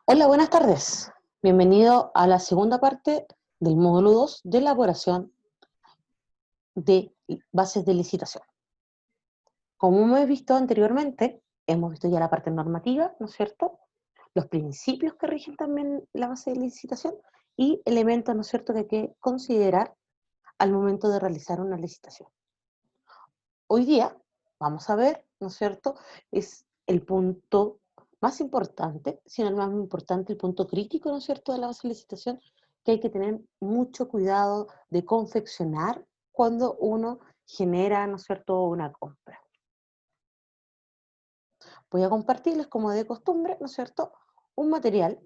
Hola, buenas tardes. Bienvenido a la segunda parte del módulo 2 de elaboración de bases de licitación. Como hemos visto anteriormente, hemos visto ya la parte normativa, ¿no es cierto? Los principios que rigen también la base de licitación y elementos, ¿no es cierto?, que hay que considerar al momento de realizar una licitación. Hoy día vamos a ver, ¿no es cierto?, es el punto más importante, si no el más importante, el punto crítico, ¿no es cierto?, de la base de licitación, que hay que tener mucho cuidado de confeccionar cuando uno genera, ¿no es cierto?, una compra. Voy a compartirles, como de costumbre, ¿no es cierto?, un material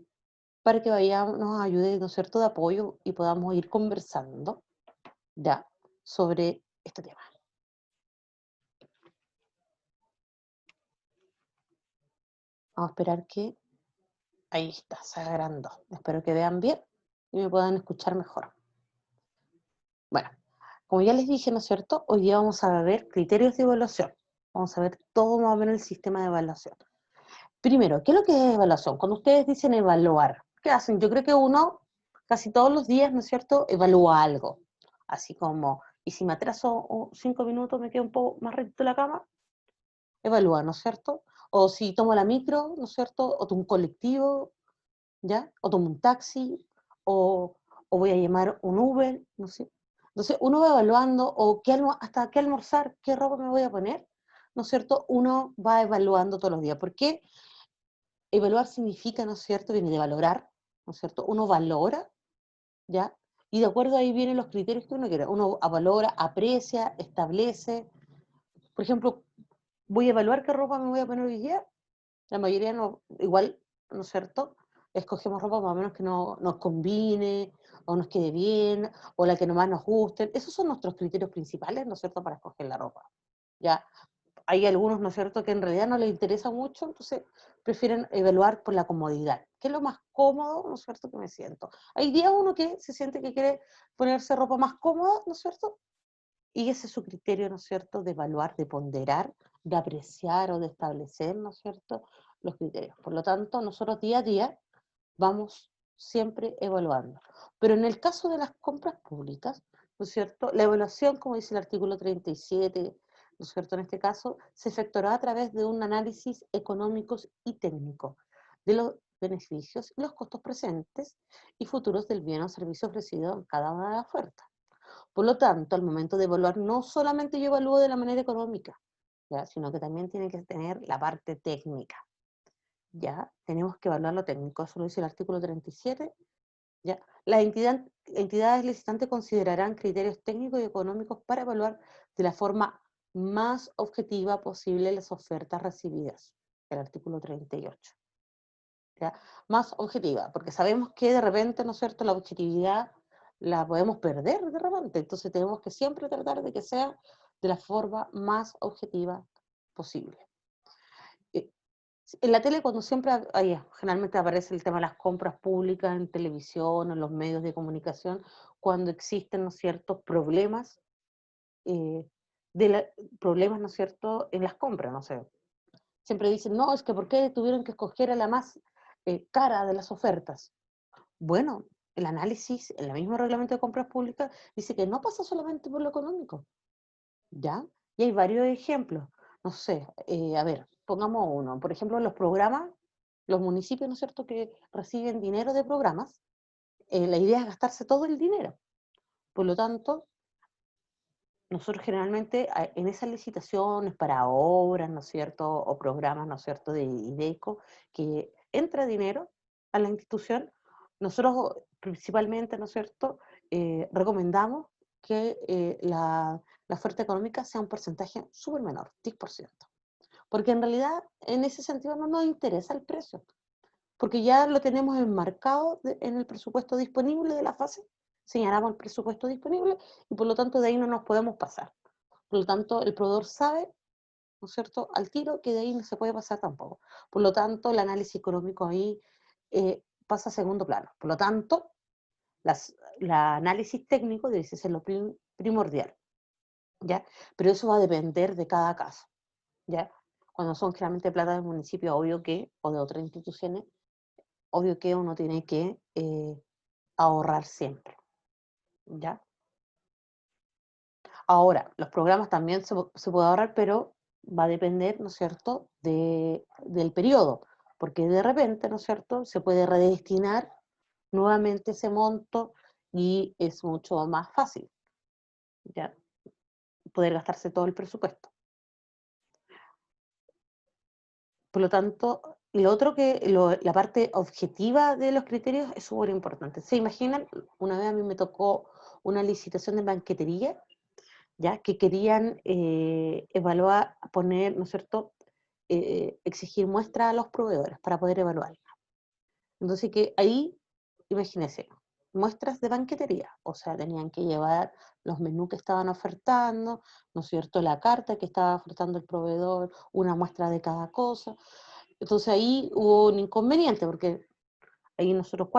para que vayamos, nos ayude, ¿no es cierto?, de apoyo y podamos ir conversando ya sobre este tema. Vamos a esperar que ahí está, se agrandó. Espero que vean bien y me puedan escuchar mejor. Bueno, como ya les dije, ¿no es cierto? Hoy día vamos a ver criterios de evaluación. Vamos a ver todo más o menos el sistema de evaluación. Primero, ¿qué es lo que es evaluación? Cuando ustedes dicen evaluar, ¿qué hacen? Yo creo que uno, casi todos los días, ¿no es cierto?, evalúa algo. Así como, y si me atraso 5 minutos, me quedo un poco más recto en la cama, evalúa, ¿no es cierto? O si tomo la micro, ¿no es cierto? O tomo un colectivo, ¿ya? O tomo un taxi, o, o voy a llamar un Uber, no sé. Entonces uno va evaluando, o hasta qué almorzar, qué ropa me voy a poner, ¿no es cierto? Uno va evaluando todos los días. ¿Por qué? Evaluar significa, ¿no es cierto? Viene de valorar, ¿no es cierto? Uno valora, ¿ya? Y de acuerdo ahí vienen los criterios que uno quiere. Uno valora, aprecia, establece. Por ejemplo, voy a evaluar qué ropa me voy a poner hoy día. La mayoría no, igual, ¿no es cierto? Escogemos ropa más o menos que nos combine, o nos quede bien, o la que más nos guste. Esos son nuestros criterios principales, ¿no es cierto?, para escoger la ropa. Ya, hay algunos, ¿no es cierto?, que en realidad no les interesa mucho, entonces prefieren evaluar por la comodidad. ¿Qué es lo más cómodo, ¿no es cierto?, que me siento? Hay día uno que se siente que quiere ponerse ropa más cómoda, ¿no es cierto? Y ese es su criterio, ¿no es cierto?, de evaluar, de ponderar, de apreciar o de establecer, ¿no es cierto?, los criterios. Por lo tanto, nosotros día a día vamos siempre evaluando. Pero en el caso de las compras públicas, ¿no es cierto?, la evaluación, como dice el artículo 37, ¿no es cierto?, en este caso, se efectuará a través de un análisis económicos y técnico de los beneficios y los costos presentes y futuros del bien o servicio ofrecido en cada una de las ofertas. Por lo tanto, al momento de evaluar, no solamente yo evalúo de la manera económica, ¿ya?, sino que también tiene que tener la parte técnica. ¿Ya? Tenemos que evaluar lo técnico, eso lo dice el artículo 37. ¿Ya? Las entidades licitantes considerarán criterios técnicos y económicos para evaluar de la forma más objetiva posible las ofertas recibidas, el artículo 38. ¿Ya? Más objetiva, porque sabemos que de repente, ¿no es cierto?, la objetividad la podemos perder de repente, entonces tenemos que siempre tratar de que sea de la forma más objetiva posible. Eh, En la tele, cuando siempre, generalmente aparece el tema de las compras públicas en televisión, en los medios de comunicación, cuando existen, ¿no es cierto?, problemas, eh, problemas, ¿no es cierto?, en las compras, no sé. Siempre dicen, no, es que ¿por qué tuvieron que escoger a la más cara de las ofertas? Bueno, el análisis, en el mismo reglamento de compras públicas, dice que no pasa solamente por lo económico, ¿ya? Y hay varios ejemplos. No sé, a ver, pongamos uno. Por ejemplo, los programas, los municipios, ¿no es cierto?, que reciben dinero de programas, la idea es gastarse todo el dinero. Por lo tanto, nosotros generalmente en esas licitaciones para obras, ¿no es cierto?, o programas, ¿no es cierto?, de IDECO, que entra dinero a la institución, nosotros principalmente, ¿no es cierto?, recomendamos que la oferta económica sea un porcentaje súper menor, 10%. Porque en realidad en ese sentido no nos interesa el precio, porque ya lo tenemos enmarcado en el presupuesto disponible de la fase, señalamos el presupuesto disponible y por lo tanto de ahí no nos podemos pasar. Por lo tanto, el proveedor sabe, ¿no es cierto?, al tiro que de ahí no se puede pasar tampoco. Por lo tanto, el análisis económico ahí pasa a segundo plano. Por lo tanto, el análisis técnico debe ser lo primordial, ¿ya? Pero eso va a depender de cada caso, ¿ya? Cuando son generalmente plata del municipio, obvio que, o de otras instituciones, obvio que uno tiene que ahorrar siempre, ¿ya? Ahora, los programas también se puede ahorrar, pero va a depender, ¿no es cierto?, del periodo, porque de repente, ¿no es cierto?, se puede redestinar nuevamente ese monto y es mucho más fácil, ¿ya? Poder gastarse todo el presupuesto. Por lo tanto, lo otro la parte objetiva de los criterios es súper importante. ¿Se imaginan? Una vez a mí me tocó una licitación de banquetería, ¿ya? Que querían evaluar, poner, ¿no es cierto?, exigir muestras a los proveedores para poder evaluarla. Entonces, que ahí, imagínense, muestras de banquetería, o sea, tenían que llevar los menús que estaban ofertando, ¿no es cierto?, la carta que estaba ofertando el proveedor, una muestra de cada cosa. Entonces ahí hubo un inconveniente, porque ahí nosotros,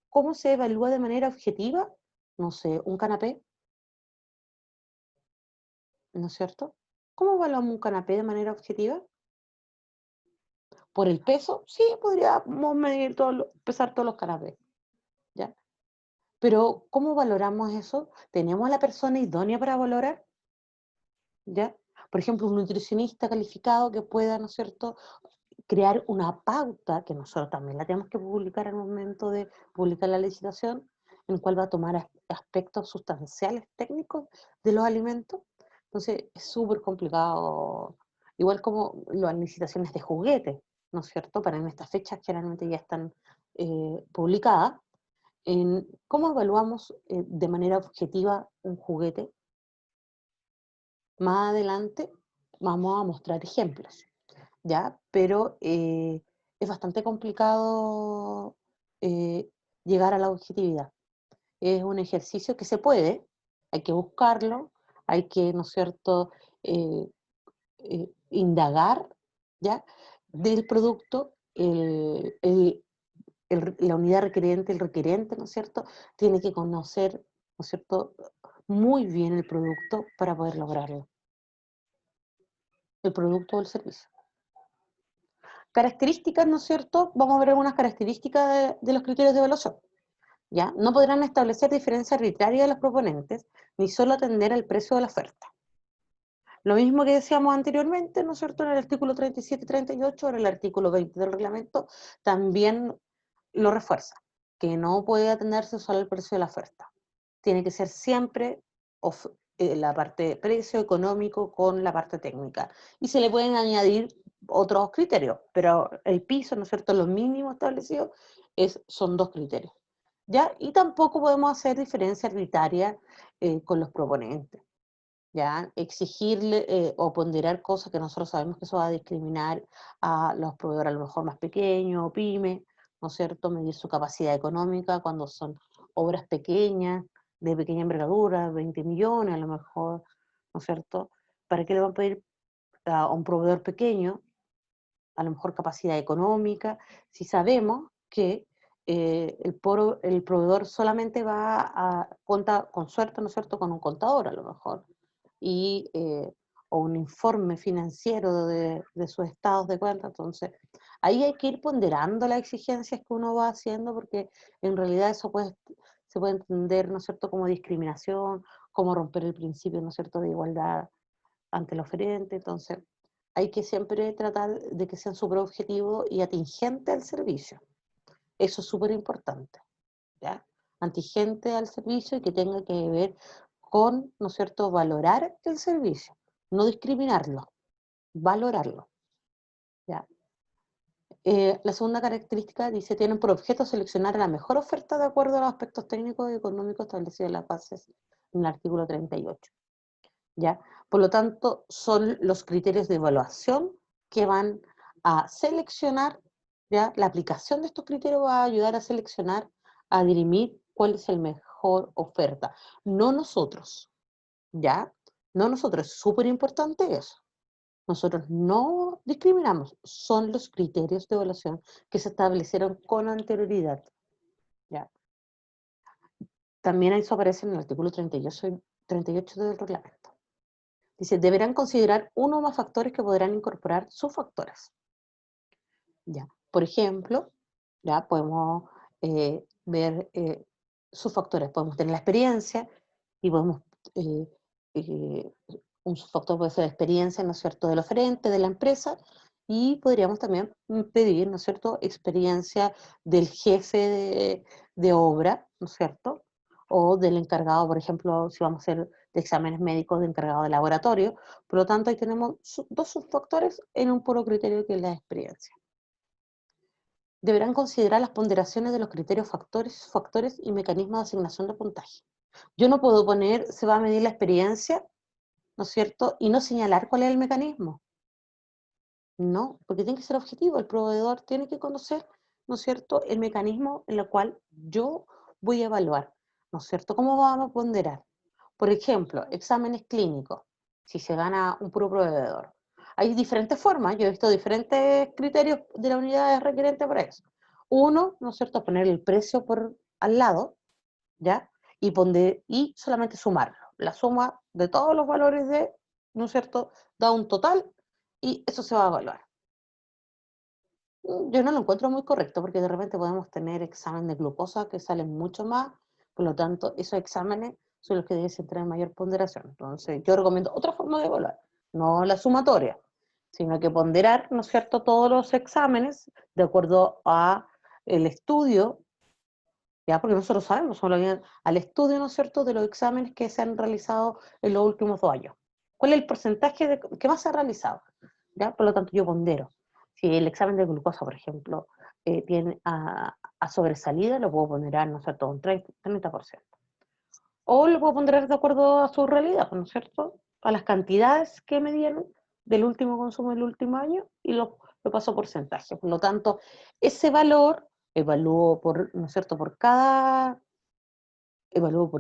¿cómo se evalúa de manera objetiva? No sé, un canapé, ¿no es cierto? ¿Cómo evaluamos un canapé de manera objetiva? ¿Por el peso? Sí, podríamos medir pesar todos los canapés, ¿ya? Pero, ¿cómo valoramos eso? ¿Tenemos a la persona idónea para valorar? ¿Ya? Por ejemplo, un nutricionista calificado que pueda, ¿no es cierto?, crear una pauta, que nosotros también la tenemos que publicar al momento de publicar la licitación, en el cual va a tomar aspectos sustanciales técnicos de los alimentos. Entonces, es súper complicado, igual como las licitaciones de juguetes, ¿no es cierto? Para en estas fechas generalmente ya están publicadas. ¿Cómo evaluamos de manera objetiva un juguete? Más adelante vamos a mostrar ejemplos, ¿ya? Pero es bastante complicado eh, llegar a la objetividad. Es un ejercicio que se puede, hay que buscarlo, hay que, ¿no es cierto?, eh, indagar, ¿ya?, del producto, la unidad requeriente, el requerente, ¿no es cierto?, tiene que conocer, ¿no es cierto?, muy bien el producto para poder lograrlo, el producto o el servicio. Características, ¿no es cierto? Vamos a ver algunas características de los criterios de evaluación, ¿ya? No podrán establecer diferencia arbitraria de los proponentes, ni solo atender al precio de la oferta. Lo mismo que decíamos anteriormente, ¿no es cierto?, en el artículo 37 y 38, en el artículo 20 del reglamento, también lo refuerza, que no puede atenderse solo al precio de la oferta. Tiene que ser siempre la parte de precio económico con la parte técnica. Y se le pueden añadir otros criterios, pero el piso, ¿no es cierto?, lo mínimo establecido son 2 criterios, ¿ya? Y tampoco podemos hacer diferencia arbitraria con los proponentes, ¿ya? Exigirle o ponderar cosas que nosotros sabemos que eso va a discriminar a los proveedores a lo mejor más pequeños o pymes, ¿no es cierto? Medir su capacidad económica cuando son obras pequeñas, de pequeña envergadura, 20 millones a lo mejor, ¿no es cierto? ¿Para qué le van a pedir a un proveedor pequeño, a lo mejor capacidad económica, si sabemos que el proveedor solamente cuenta con suerte, ¿no es cierto?, con un contador a lo mejor, y, o un informe financiero de sus estados de cuenta. Entonces, ahí hay que ir ponderando las exigencias que uno va haciendo, porque en realidad se puede entender, ¿no es cierto?, como discriminación, como romper el principio, ¿no es cierto?, de igualdad ante el oferente. Entonces, hay que siempre tratar de que sean súper objetivos y atingentes al servicio. Eso es súper importante, ¿ya? Atingente al servicio y que tenga que ver con, ¿no es cierto?, valorar el servicio, no discriminarlo, valorarlo, ¿ya? La segunda característica dice, tienen por objeto seleccionar la mejor oferta de acuerdo a los aspectos técnicos y económicos establecidos en las bases en el artículo 38, ¿ya? Por lo tanto, son los criterios de evaluación que van a seleccionar, ¿ya? La aplicación de estos criterios va a ayudar a seleccionar, a dirimir cuál es el mejor oferta. No nosotros, ¿ya? No nosotros, es súper importante eso. Nosotros no discriminamos, son los criterios de evaluación que se establecieron con anterioridad, ¿ya? También eso aparece en el artículo 38 del reglamento. Dice, deberán considerar uno o más factores que podrán incorporar sus factores. Ya. Por ejemplo, ¿ya? Podemos ver sus factores. Podemos tener la experiencia y podemos, eh, eh, un subfactor puede ser la experiencia, ¿no es cierto?, del oferente, de la empresa, y podríamos también pedir, ¿no es cierto?, experiencia del jefe de obra, ¿no es cierto?, o del encargado, por ejemplo, si vamos a hacer de exámenes médicos, de encargado de laboratorio. Por lo tanto, ahí tenemos dos subfactores en un puro criterio que es la experiencia. Deberán considerar las ponderaciones de los criterios factores y mecanismos de asignación de puntaje. Yo no puedo poner, se va a medir la experiencia, ¿no es cierto? Y no señalar cuál es el mecanismo. No, porque tiene que ser objetivo. El proveedor tiene que conocer, ¿no es cierto?, el mecanismo en el cual yo voy a evaluar, ¿no es cierto? ¿Cómo vamos a ponderar? Por ejemplo, exámenes clínicos, si se gana un puro proveedor. Hay diferentes formas, yo he visto diferentes criterios de la unidad requerente para eso. Uno, ¿no es cierto?, poner el precio por al lado, ¿ya? Y solamente sumarlo. La suma de todos los valores de, ¿no es cierto?, da un total y eso se va a evaluar. Yo no lo encuentro muy correcto porque de repente podemos tener examen de glucosa que salen mucho más, por lo tanto, esos exámenes son los que deben tener mayor ponderación. Entonces, yo recomiendo otra forma de evaluar, no la sumatoria, sino que ponderar, ¿no es cierto?, todos los exámenes de acuerdo a el estudio, ya, porque nosotros sabemos, solo bien al estudio, ¿no es cierto?, de los exámenes que se han realizado en los últimos 2 años. ¿Cuál es el porcentaje que más se ha realizado? ¿Ya? Por lo tanto, yo pondero. Si el examen de glucosa, por ejemplo, tiene a sobresalida, lo puedo ponderar, ¿no es cierto?, un 30%. O lo puedo ponderar de acuerdo a su realidad, ¿no es cierto?, a las cantidades que me dieron del último consumo del último año y lo paso a porcentaje. Por lo tanto, ese valor evalúo por, ¿no es cierto?, evalúo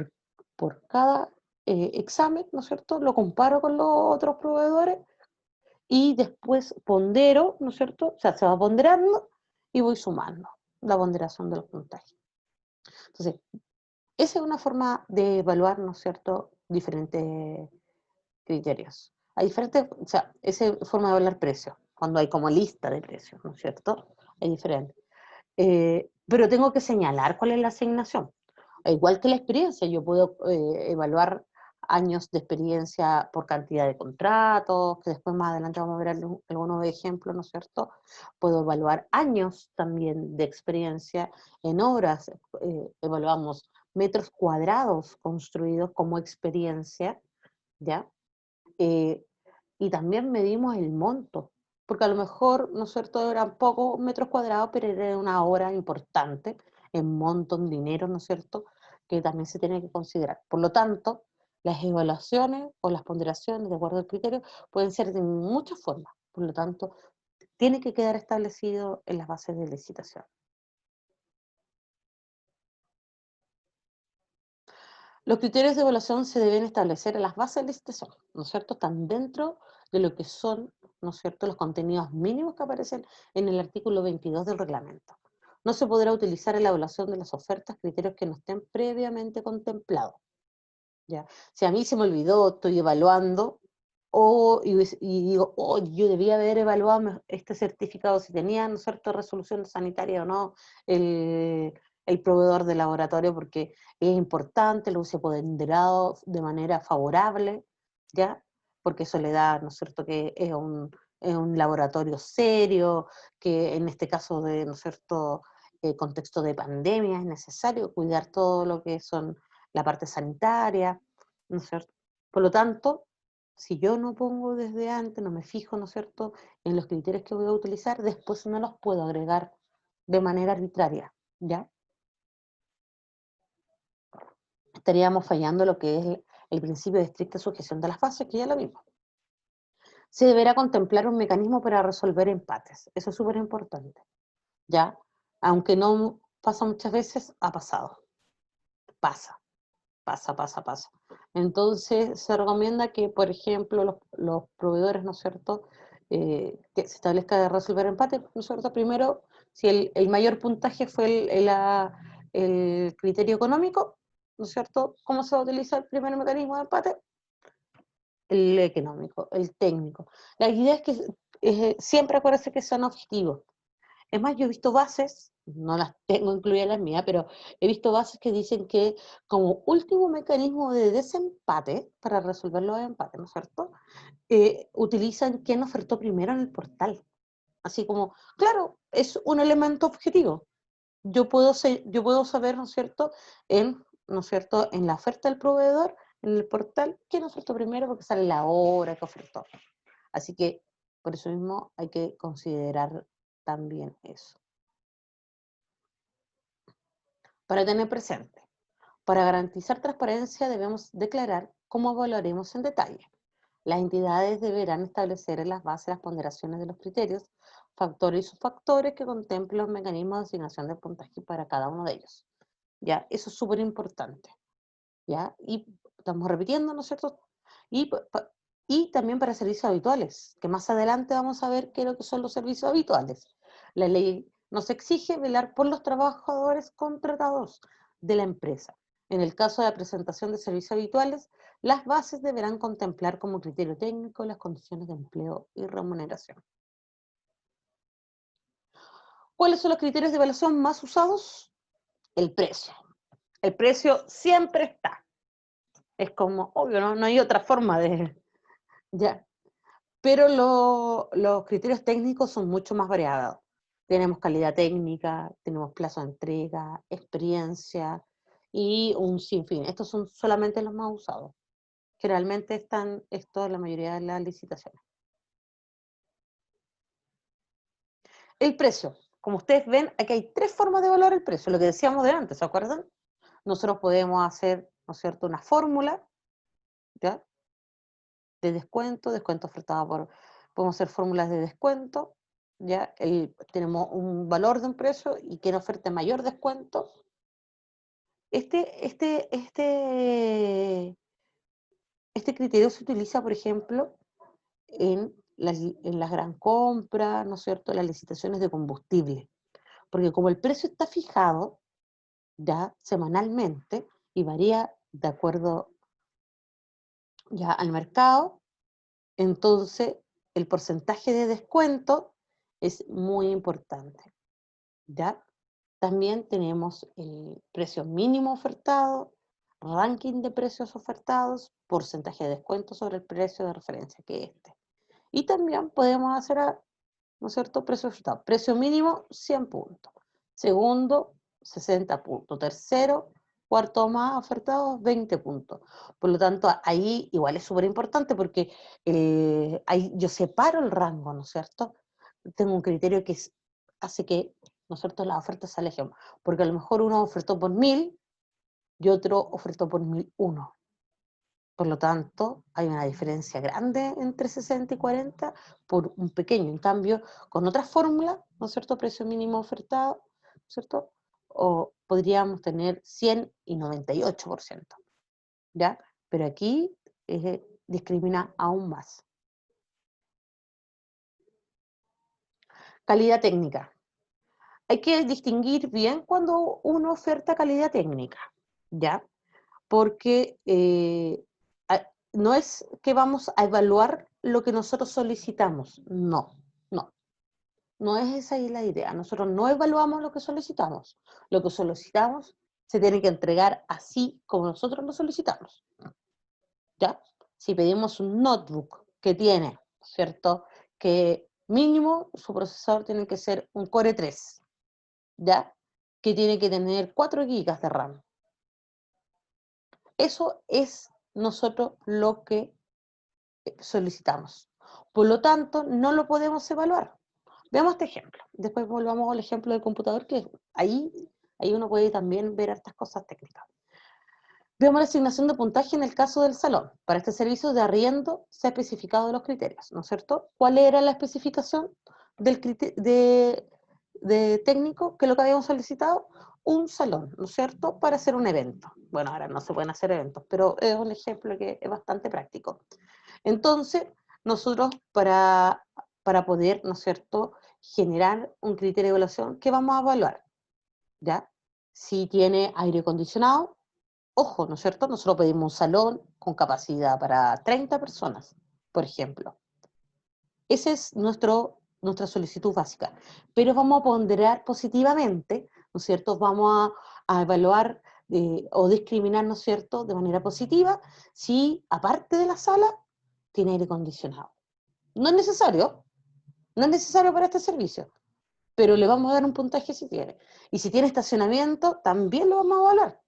por cada examen, ¿no es cierto?, lo comparo con los otros proveedores y después pondero, ¿no es cierto? O sea, se va ponderando y voy sumando la ponderación de los puntajes. Entonces, esa es una forma de evaluar, ¿no es cierto?, diferentes criterios. Hay diferentes, o sea, esa es forma de evaluar precios, cuando hay como lista de precios, ¿no es cierto? Hay diferentes. Pero tengo que señalar cuál es la asignación. Igual que la experiencia, yo puedo evaluar años de experiencia por cantidad de contratos, que después más adelante vamos a ver algunos ejemplos, ¿no es cierto? Puedo evaluar años también de experiencia en obras, evaluamos metros cuadrados construidos como experiencia, ¿ya? Eh, y también medimos el monto, porque a lo mejor, ¿no es cierto?, eran pocos metros cuadrados, pero era una obra importante en monto, en dinero, ¿no es cierto?, que también se tiene que considerar. Por lo tanto, las evaluaciones o las ponderaciones, de acuerdo al criterio, pueden ser de muchas formas. Por lo tanto, tiene que quedar establecido en las bases de licitación. Los criterios de evaluación se deben establecer en las bases de licitación, ¿no es cierto? Están dentro de lo que son, ¿no es cierto?, los contenidos mínimos que aparecen en el artículo 22 del reglamento. No se podrá utilizar en la evaluación de las ofertas criterios que no estén previamente contemplados, ¿ya? Si a mí se me olvidó, estoy evaluando, y digo, oh, yo debía haber evaluado este certificado, si tenía, ¿no es cierto?, resolución sanitaria o no, el proveedor de laboratorio, porque es importante, lo hubiese ponderado de manera favorable, ¿ya? Porque eso le da, ¿no es cierto?, que es un laboratorio serio, que en este caso de, ¿no es cierto?, contexto de pandemia es necesario cuidar todo lo que son la parte sanitaria, ¿no es cierto? Por lo tanto, si yo no pongo desde antes, no me fijo, ¿no es cierto?, en los criterios que voy a utilizar, después no los puedo agregar de manera arbitraria, ¿ya? Estaríamos fallando lo que es el principio de estricta sujeción de las bases, que ya lo vimos. Se deberá contemplar un mecanismo para resolver empates, eso es súper importante, ¿ya? Aunque no pasa muchas veces, ha pasado, pasa. Pasa. Entonces, se recomienda que, por ejemplo, los proveedores, ¿no es cierto?, que se establezca de resolver empate, ¿no es cierto? Primero, si el mayor puntaje fue el criterio económico, ¿no es cierto?, ¿cómo se va a utilizar el primer mecanismo de empate? El económico, el técnico. La idea es que siempre acuérdense que sean objetivos. Es más, yo he visto bases no las tengo incluidas las mías, pero he visto bases que dicen que como último mecanismo de desempate, para resolver los empates, ¿no es cierto? Utilizan quién ofertó primero en el portal. Así como, claro, es un elemento objetivo. Yo puedo saber, ¿no es cierto?, ¿no es cierto?, en la oferta del proveedor, en el portal, quién ofertó primero porque sale la hora que ofertó. Así que, por eso mismo, hay que considerar también eso. Para tener presente, para garantizar transparencia debemos declarar cómo evaluaremos en detalle. Las entidades deberán establecer en las bases las ponderaciones de los criterios, factores y subfactores que contemplen los mecanismos de asignación de puntaje para cada uno de ellos. ¿Ya? Eso es súper importante. ¿Ya? Y estamos repitiendo, ¿no es cierto? Y, y también para servicios habituales, que más adelante vamos a ver qué es lo que son los servicios habituales. La ley nos exige velar por los trabajadores contratados de la empresa. En el caso de la presentación de servicios habituales, las bases deberán contemplar como criterio técnico las condiciones de empleo y remuneración. ¿Cuáles son los criterios de evaluación más usados? El precio. El precio siempre está. Es como, obvio, no hay otra forma de... Ya. Pero los criterios técnicos son mucho más variados. Tenemos calidad técnica, tenemos plazo de entrega, experiencia y un sinfín. Estos son solamente los más usados. Generalmente están esto en la mayoría de las licitaciones. El precio. Como ustedes ven, aquí hay tres formas de evaluar el precio, lo que decíamos de antes, ¿se acuerdan? Nosotros podemos hacer, ¿no es cierto?, una fórmula, ¿ya?, de descuento, descuento ofertado por, podemos hacer fórmulas de descuento, ¿ya? Tenemos un valor de un precio y quien oferte mayor descuento. Este criterio se utiliza, por ejemplo, en las gran compras, ¿no es cierto?, las licitaciones de combustible, porque como el precio está fijado ya semanalmente y varía de acuerdo ya al mercado, entonces el porcentaje de descuento es muy importante, ¿ya? También tenemos el precio mínimo ofertado, ranking de precios ofertados, porcentaje de descuento sobre el precio de referencia, que es este. Y también podemos hacer, ¿no es cierto?, precio ofertado. Precio mínimo, 100 puntos. Segundo, 60 puntos. Tercero, cuarto más ofertado, 20 puntos. Por lo tanto, ahí igual es súper importante porque ahí yo separo el rango, ¿no es cierto? Tengo un criterio que hace que, ¿no es cierto?, las ofertas se alejen. Porque a lo mejor uno ofertó por 1000 y otro ofertó por 1001. Por lo tanto, hay una diferencia grande entre 60 y 40 por un pequeño. En cambio, con otra fórmula, ¿no es cierto?, precio mínimo ofertado, ¿no es cierto?, o podríamos tener 100 y 98%, ¿ya? Pero aquí discrimina aún más. Calidad técnica. Hay que distinguir bien cuando uno oferta calidad técnica, ¿ya? Porque no es que vamos a evaluar lo que nosotros solicitamos, no, no, no es esa ahí la idea. Nosotros no evaluamos lo que solicitamos se tiene que entregar así como nosotros lo solicitamos, ¿ya? Si pedimos un notebook que tiene, ¿cierto?, que mínimo su procesador tiene que ser un Core 3, ¿ya?, que tiene que tener 4 GB de RAM. Eso es nosotros lo que solicitamos. Por lo tanto, no lo podemos evaluar. Veamos este ejemplo. Después volvamos al ejemplo del computador, que ahí uno puede también ver estas cosas técnicas. Veamos la asignación de puntaje en el caso del salón. Para este servicio de arriendo se ha especificado los criterios, ¿no es cierto? ¿Cuál era la especificación de técnico que es lo que habíamos solicitado? Un salón, ¿no es cierto?, para hacer un evento. Bueno, ahora no se pueden hacer eventos, pero es un ejemplo que es bastante práctico. Entonces, nosotros para poder, ¿no es cierto?, generar un criterio de evaluación, ¿qué vamos a evaluar? ¿Ya? Si tiene aire acondicionado, ojo, ¿no es cierto? Nosotros pedimos un salón con capacidad para 30 personas, por ejemplo. Ese es nuestro nuestra solicitud básica. Pero vamos a ponderar positivamente, ¿no es cierto? Vamos a evaluar o discriminar, ¿no es cierto?, de manera positiva, si aparte de la sala tiene aire acondicionado. No es necesario, no es necesario para este servicio, pero le vamos a dar un puntaje si tiene. Y si tiene estacionamiento, también lo vamos a evaluar,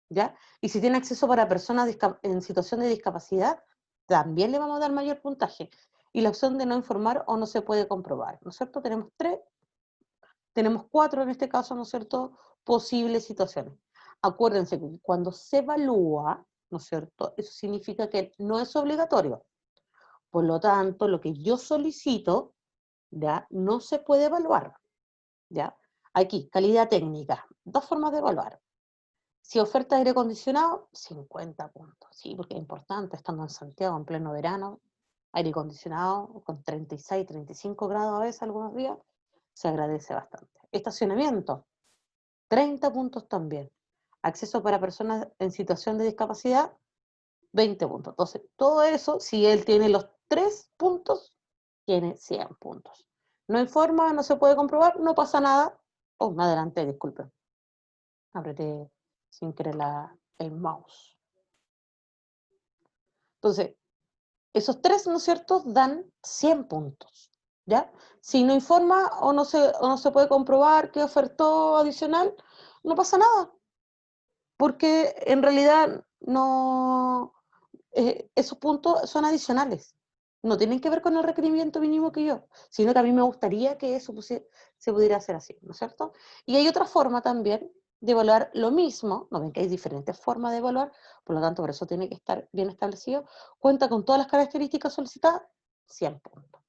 ¿ya? Y si tiene acceso para personas en situación de discapacidad, también le vamos a dar mayor puntaje. Y la opción de no informar o no se puede comprobar, ¿no es cierto? Tenemos 4 en este caso, ¿no es cierto?, posibles situaciones. Acuérdense que cuando se evalúa, ¿no es cierto?, eso significa que no es obligatorio. Por lo tanto, lo que yo solicito, ¿ya?, no se puede evaluar, ¿ya? Aquí, calidad técnica, 2 formas de evaluar. Si oferta aire acondicionado, 50 puntos, sí, porque es importante, estando en Santiago en pleno verano, aire acondicionado con 36, 35 grados a veces algunos días, se agradece bastante. Estacionamiento, 30 puntos también. Acceso para personas en situación de discapacidad, 20 puntos. Entonces, todo eso, si él tiene los 3 puntos, tiene 100 puntos. No informa, no se puede comprobar, no pasa nada. Oh, me adelanté, disculpen. Apreté sin querer el mouse. Entonces, esos 3, ¿no es cierto?, dan 100 puntos, ¿ya? Si no informa o no se puede comprobar que ofertó adicional, no pasa nada, porque en realidad no, esos puntos son adicionales, no tienen que ver con el requerimiento mínimo que yo, sino que a mí me gustaría que eso se pudiera hacer así, ¿no es cierto? Y hay otra forma también de evaluar lo mismo, no ven que hay diferentes formas de evaluar, por lo tanto por eso tiene que estar bien establecido, cuenta con todas las características solicitadas, 100 puntos.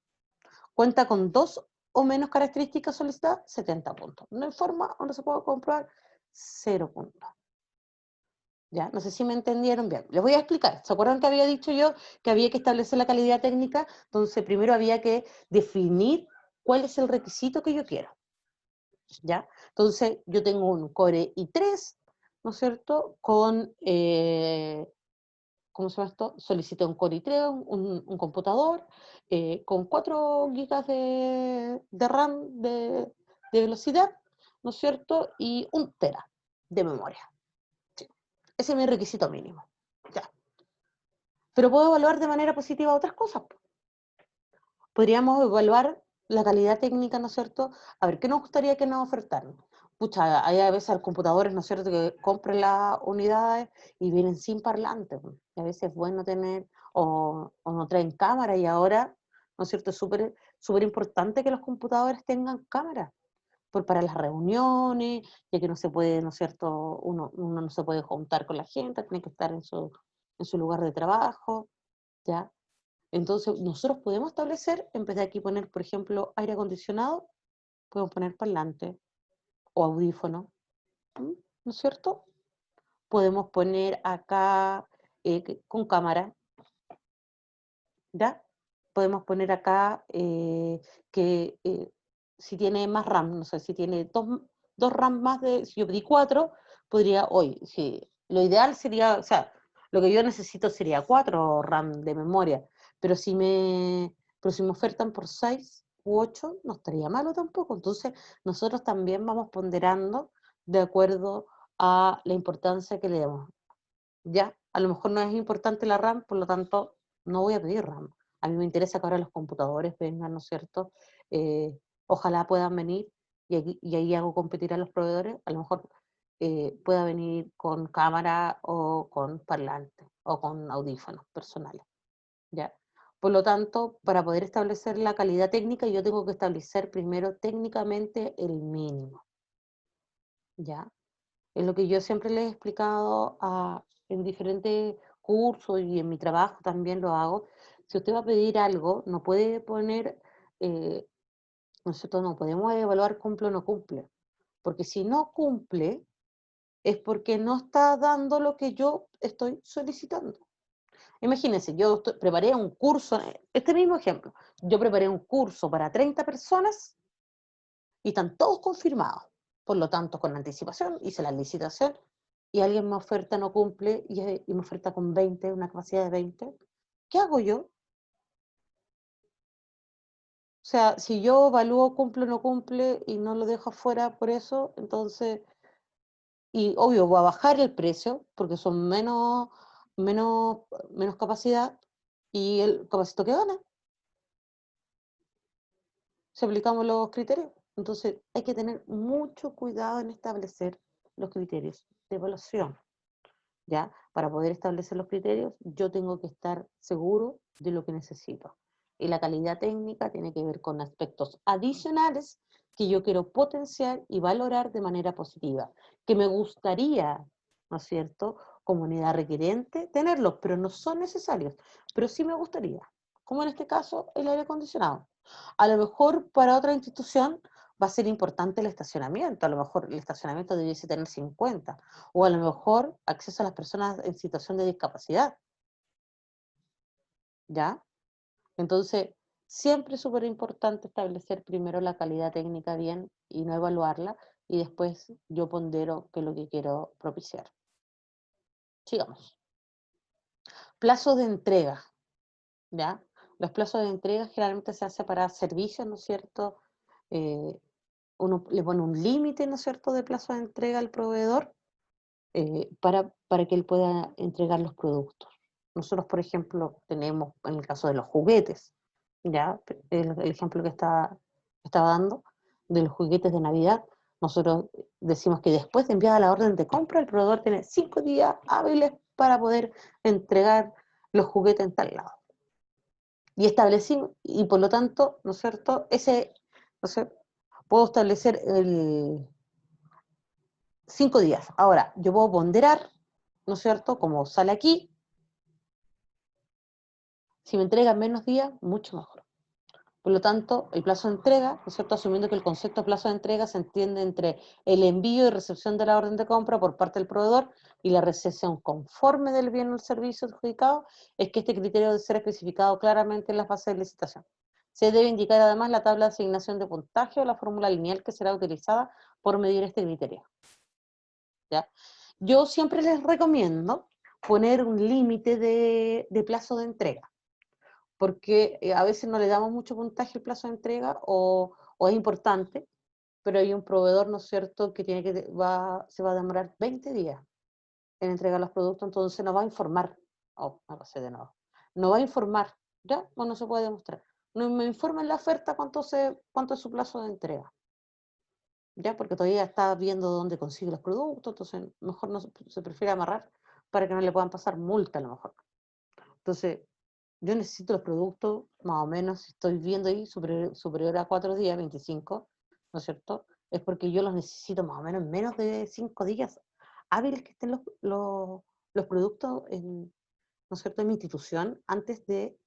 Cuenta con 2 o menos características solicitadas, 70 puntos. No informa o no se puede comprobar, 0 puntos. ¿Ya? No sé si me entendieron bien. Les voy a explicar. ¿Se acuerdan que había dicho yo que había que establecer la calidad técnica? Entonces, primero había que definir cuál es el requisito que yo quiero. ¿Ya? Entonces, yo tengo un Core i3, ¿no es cierto? ¿Cómo se llama esto? Solicité un Core i3, un computador, con 4 gigas de RAM de velocidad, ¿no es cierto? Y 1 tera de memoria. Ese es mi requisito mínimo. Ya. Pero puedo evaluar de manera positiva otras cosas. Podríamos evaluar la calidad técnica, ¿no es cierto? A ver, ¿qué nos gustaría que nos ofertaran? Pucha, hay a veces computadores, ¿no es cierto?, que compren las unidades y vienen sin parlantes. Y a veces es bueno tener, o no traen cámara, y ahora, ¿no es cierto?, es súper importante que los computadores tengan cámara para las reuniones, ya que no se puede, ¿no es cierto?, uno no se puede juntar con la gente, tiene que estar en su lugar de trabajo, ¿ya? Entonces, nosotros podemos establecer, en vez de aquí poner, por ejemplo, aire acondicionado, podemos poner parlante o audífono, ¿no es cierto? Podemos poner acá con cámara, ¿ya? Podemos poner acá que si tiene más RAM, no sé, si tiene dos RAM más si yo pedí 4, podría hoy, si, lo ideal sería, o sea, lo que yo necesito sería 4 RAM de memoria, pero pero si me ofertan por 6 u 8, no estaría malo tampoco. Entonces, nosotros también vamos ponderando de acuerdo a la importancia que le damos. Ya, a lo mejor no es importante la RAM, por lo tanto, no voy a pedir RAM. A mí me interesa que ahora los computadores vengan, ¿no es cierto? Ojalá puedan venir y ahí hago competir a los proveedores. A lo mejor pueda venir con cámara o con parlante o con audífonos personales, ¿ya? Por lo tanto, para poder establecer la calidad técnica, yo tengo que establecer primero técnicamente el mínimo, ¿ya? Es lo que yo siempre les he explicado en diferentes cursos y en mi trabajo también lo hago. Si usted va a pedir algo, no puede poner, eh, nosotros no podemos evaluar cumple o no cumple, porque si no cumple es porque no está dando lo que yo estoy solicitando. Imagínense, preparé un curso, este mismo ejemplo, yo preparé un curso para 30 personas y están todos confirmados. Por lo tanto, con anticipación, hice la licitación y alguien me oferta, no cumple y me oferta con 20, una capacidad de 20. ¿Qué hago yo? sea, si yo evalúo cumple o no cumple y no lo dejo afuera por eso, entonces, y obvio, va a bajar el precio porque son menos, menos capacidad y el capacito que gana si aplicamos los criterios. Entonces, hay que tener mucho cuidado en establecer los criterios de evaluación. ¿Ya? Para poder establecer los criterios, yo tengo que estar seguro de lo que necesito. Y la calidad técnica tiene que ver con aspectos adicionales que yo quiero potenciar y valorar de manera positiva, que me gustaría, ¿no es cierto?, como unidad requerente, tenerlos, pero no son necesarios, pero sí me gustaría, como en este caso el aire acondicionado. A lo mejor para otra institución va a ser importante el estacionamiento, a lo mejor el estacionamiento debiese tener 50, o a lo mejor acceso a las personas en situación de discapacidad, ¿ya? Entonces, siempre es súper importante establecer primero la calidad técnica bien y no evaluarla, y después yo pondero qué es lo que quiero propiciar. Sigamos. Plazos de entrega, ¿ya? Los plazos de entrega generalmente se hace para servicios, ¿no es cierto? Eh, Uno le pone un límite, ¿no es cierto?, de plazo de entrega al proveedor para que él pueda entregar los productos. Nosotros, por ejemplo, tenemos, en el caso de los juguetes, ya el ejemplo que estaba dando, de los juguetes de Navidad, nosotros decimos que después de enviada la orden de compra, el proveedor tiene 5 días hábiles para poder entregar los juguetes en tal lado. Y establecimos, y por lo tanto, ¿no es cierto?, no sé, puedo establecer 5 días. Ahora, yo puedo ponderar, ¿no es cierto?, como sale aquí, si me entregan menos días, mucho mejor. Por lo tanto, el plazo de entrega, ¿no es cierto?, asumiendo que el concepto de plazo de entrega se entiende entre el envío y recepción de la orden de compra por parte del proveedor y la recepción conforme del bien o el servicio adjudicado, es que este criterio debe ser especificado claramente en la fase de licitación. Se debe indicar además la tabla de asignación de puntaje o la fórmula lineal que será utilizada por medir este criterio, ¿ya? Yo siempre les recomiendo poner un límite de plazo de entrega, porque a veces no le damos mucho puntaje al plazo de entrega o es importante, pero hay un proveedor, ¿no es cierto?, que se va a demorar 20 días en entregar los productos, entonces nos va a informar. Oh, me pasé de nuevo. No va a informar, ¿ya? No se puede demostrar. No me informa en la oferta cuánto es su plazo de entrega, ¿ya? Porque todavía está viendo dónde consigue los productos, entonces mejor no se prefiere amarrar para que no le puedan pasar multa a lo mejor. Entonces, yo necesito los productos, más o menos, si estoy viendo ahí superior a 4 días, 25, ¿no es cierto? Es porque yo los necesito más o menos en menos de 5 días hábiles que estén los productos ¿no es cierto?, en mi institución antes de,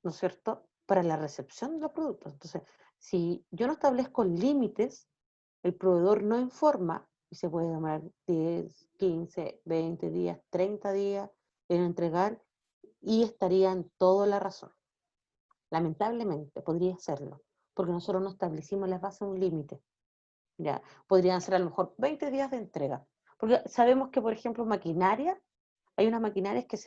¿no es cierto?, para la recepción de los productos. Entonces, si yo no establezco límites, el proveedor no informa y se puede demorar 10, 15, 20 días, 30 días en entregar y estaría en toda la razón. Lamentablemente, podría serlo, porque nosotros no establecimos las bases un límite. Ya, podrían ser a lo mejor 20 días de entrega. Porque sabemos que, por ejemplo, maquinaria, hay unas maquinarias que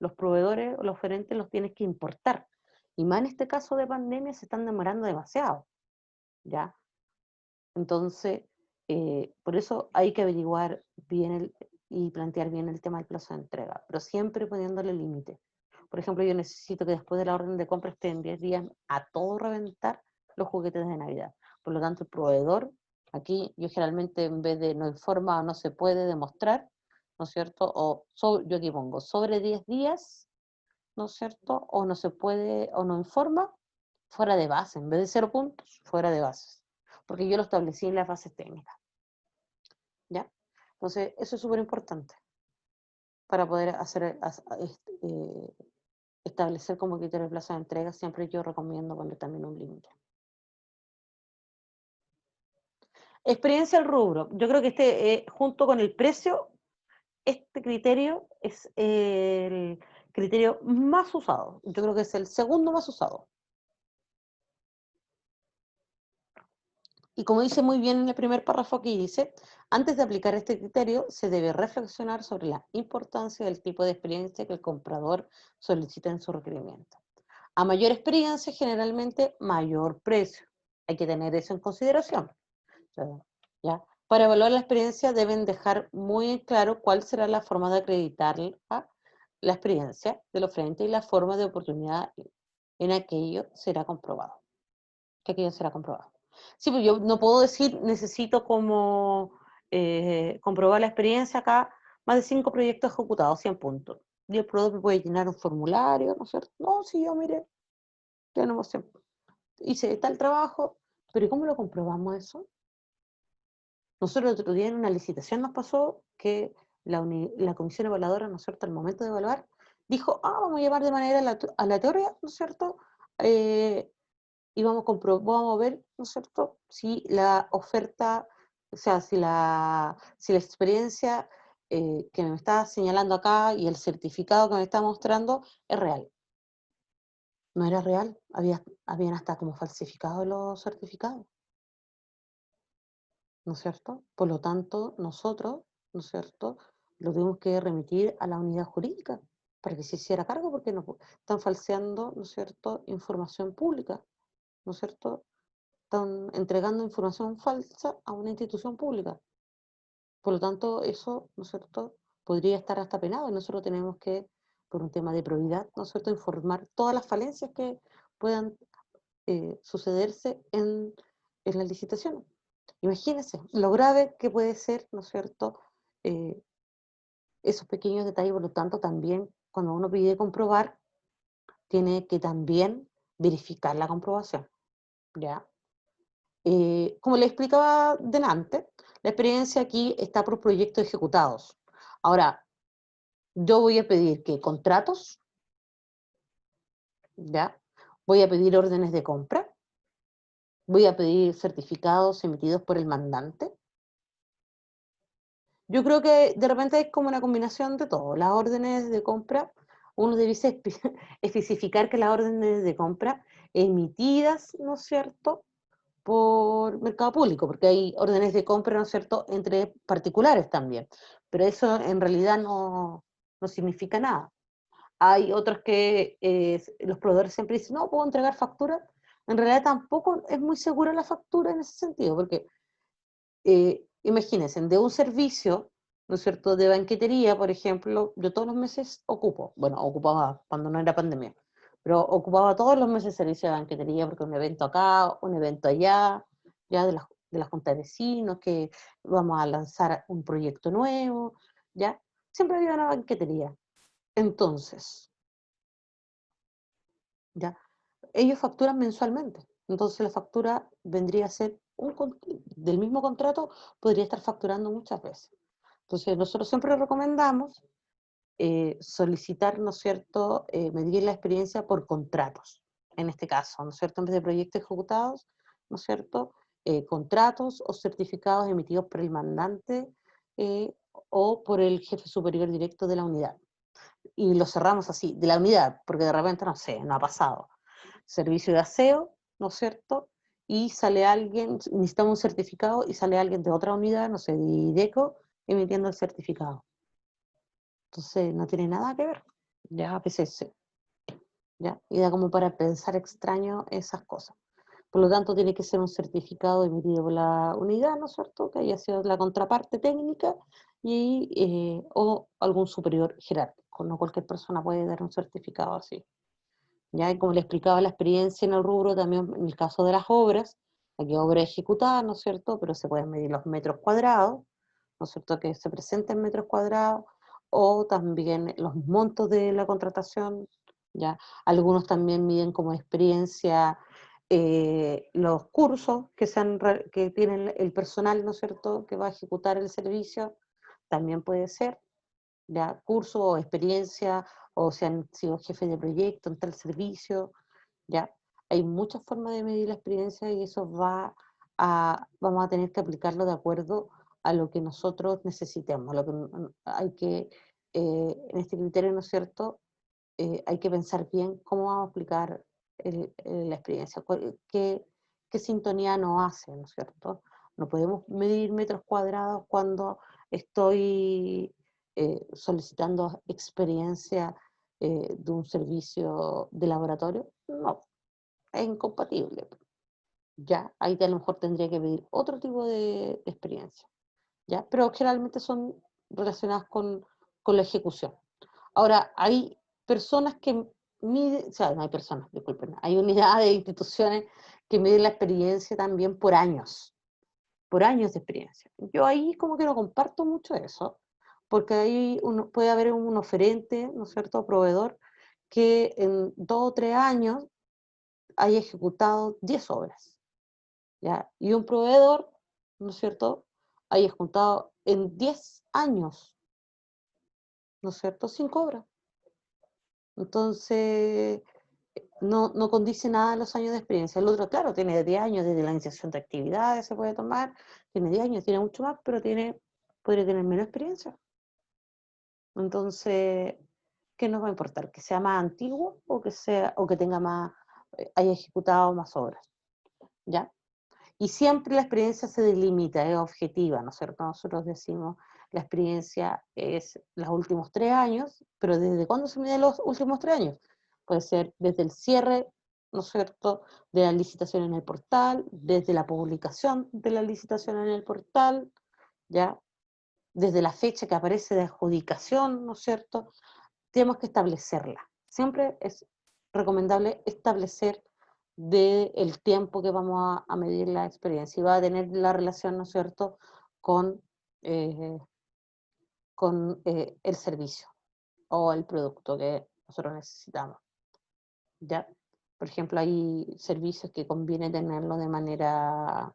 los proveedores o los gerentes los tienen que importar. Y más en este caso de pandemia se están demorando demasiado. ¿Ya? Entonces, por eso hay que averiguar bien y plantear bien el tema del plazo de entrega, pero siempre poniéndole límite. Por ejemplo, yo necesito que después de la orden de compra estén en 10 días a todo reventar los juguetes de Navidad. Por lo tanto, el proveedor, aquí yo generalmente en vez de no informa o no se puede demostrar, ¿no es cierto? Yo aquí pongo sobre 10 días, ¿no es cierto? O no se puede, o no informa, fuera de base, en vez de 0 puntos, fuera de bases. Porque yo lo establecí en las bases técnicas, ¿ya? Entonces, eso es súper importante para poder establecer como criterio de plazo de entrega. Siempre yo recomiendo poner también un límite. Experiencia al rubro. Yo creo que junto con el precio, este criterio es el criterio más usado. Yo creo que es el segundo más usado. Y como dice muy bien en el primer párrafo aquí, dice, antes de aplicar este criterio, se debe reflexionar sobre la importancia del tipo de experiencia que el comprador solicita en su requerimiento. A mayor experiencia, generalmente, mayor precio. Hay que tener eso en consideración. O sea, ¿ya? Para evaluar la experiencia deben dejar muy claro cuál será la forma de acreditar la experiencia del oferente y la forma de oportunidad en aquello será comprobado. Que aquello será comprobado. Sí, pues yo no puedo decir, necesito como comprobar la experiencia acá, más de 5 proyectos ejecutados, 100 puntos. Y el proveedor me puede llenar un formulario, ¿no es cierto? No, sí, yo mire, tenemos 100, hice tal trabajo, pero ¿y cómo lo comprobamos eso? Nosotros el otro día en una licitación nos pasó que la comisión evaluadora, ¿no es cierto?, al momento de evaluar, dijo, vamos a llevar de manera aleatoria, ¿no es cierto?, y vamos a ver, ¿no es cierto?, si la oferta, o sea, si la experiencia que me está señalando acá y el certificado que me está mostrando es real. No era real, habían hasta como falsificado los certificados. ¿No es cierto? Por lo tanto, nosotros, ¿no es cierto?, lo tenemos que remitir a la unidad jurídica para que se hiciera cargo porque no, están falseando, ¿no es cierto?, información pública, ¿no es cierto? Están entregando información falsa a una institución pública. Por lo tanto, eso, ¿no es cierto?, podría estar hasta penado y nosotros tenemos que, por un tema de probidad, ¿no es cierto?, informar todas las falencias que puedan sucederse en la licitación. Imagínense lo grave que puede ser, ¿no es cierto?, eh, esos pequeños detalles, por lo tanto, también cuando uno pide comprobar, tiene que también verificar la comprobación, ¿ya? Como le explicaba delante, la experiencia aquí está por proyectos ejecutados. Ahora, yo voy a pedir que contratos, ¿ya? Voy a pedir órdenes de compra, voy a pedir certificados emitidos por el mandante. Yo creo que de repente es como una combinación de todo. Las órdenes de compra, uno debiese especificar que las órdenes de compra emitidas, ¿no es cierto?, por mercado público, porque hay órdenes de compra, ¿no es cierto?, entre particulares también, pero eso en realidad no significa nada. Hay otros que los proveedores siempre dicen, no, puedo entregar factura. En realidad tampoco es muy segura la factura en ese sentido, porque imagínense, de un servicio, ¿no es cierto?, de banquetería, por ejemplo, yo todos los meses ocupo, bueno, ocupaba cuando no era pandemia, pero ocupaba todos los meses servicio de banquetería porque un evento acá, un evento allá, ya de la Junta de Vecinos, que vamos a lanzar un proyecto nuevo, ya, siempre había una banquetería. Entonces, ya, ellos facturan mensualmente. Entonces la factura vendría a ser del mismo contrato, podría estar facturando muchas veces. Entonces nosotros siempre recomendamos solicitar, ¿no es cierto?, medir la experiencia por contratos, en este caso, ¿no es cierto?, en vez de proyectos ejecutados, ¿no es cierto?, contratos o certificados emitidos por el mandante o por el jefe superior directo de la unidad. Y lo cerramos así, de la unidad, porque de repente, no sé, no ha pasado servicio de aseo, ¿no es cierto? Y sale alguien, necesitamos un certificado y sale alguien de otra unidad, no sé, de IDECO, emitiendo el certificado. Entonces no tiene nada que ver, ya a veces sí, ya, y da como para pensar extraño esas cosas. Por lo tanto, tiene que ser un certificado emitido por la unidad, ¿no es cierto?, que haya sido la contraparte técnica o algún superior jerárquico. No cualquier persona puede dar un certificado así. Ya, y como le explicaba la experiencia en el rubro, también en el caso de las obras, aquí obra ejecutada, ¿no es cierto?, pero se pueden medir los metros cuadrados, ¿no es cierto?, que se presenten metros cuadrados, o también los montos de la contratación, ya. Algunos también miden como experiencia los cursos que tiene el personal, ¿no es cierto?, que va a ejecutar el servicio, también puede ser ya curso o experiencia, o si han sido jefes de proyecto en tal servicio, ya. Hay muchas formas de medir la experiencia y eso vamos a tener que aplicarlo de acuerdo a lo que nosotros necesitemos. Hay que, en este criterio, ¿no es cierto?, hay que pensar bien cómo vamos a aplicar la experiencia, qué sintonía nos hace, ¿no es cierto? No podemos medir metros cuadrados cuando estoy solicitando experiencia de un servicio de laboratorio. no, es incompatible. Ya, ahí a lo mejor tendría que pedir otro tipo de experiencia, ¿ya? Pero generalmente son relacionadas con la ejecución. Ahora, hay personas que miden, o sea, no hay personas, disculpen, hay unidades de instituciones que miden la experiencia también por años de experiencia. Yo ahí como que no comparto mucho eso, porque ahí uno, puede haber un oferente, ¿no es cierto?, proveedor, que en 2 o 3 años haya ejecutado 10 obras, ¿ya? Y un proveedor, ¿no es cierto?, haya ejecutado en 10 años, ¿no es cierto?, 5 obras. Entonces, no condice nada a los años de experiencia. El otro, claro, tiene 10 años desde la iniciación de actividades, se puede tomar, tiene 10 años, tiene mucho más, pero podría tener menos experiencia. Entonces, ¿qué nos va a importar? ¿Que sea más antiguo o que tenga más, haya ejecutado más obras? ¿Ya? Y siempre la experiencia se delimita, es objetiva, ¿no es cierto? Nosotros decimos, la experiencia es los últimos 3 años, pero ¿desde cuándo se miden los últimos 3 años? Puede ser desde el cierre, ¿no es cierto?, de la licitación en el portal, desde la publicación de la licitación en el portal, ¿ya? Desde la fecha que aparece de adjudicación, ¿no es cierto? Tenemos que establecerla. Siempre es recomendable establecer del tiempo que vamos a medir la experiencia y va a tener la relación, ¿no es cierto?, con, eh, con el servicio o el producto que nosotros necesitamos, ¿ya? Por ejemplo, hay servicios que conviene tenerlo de manera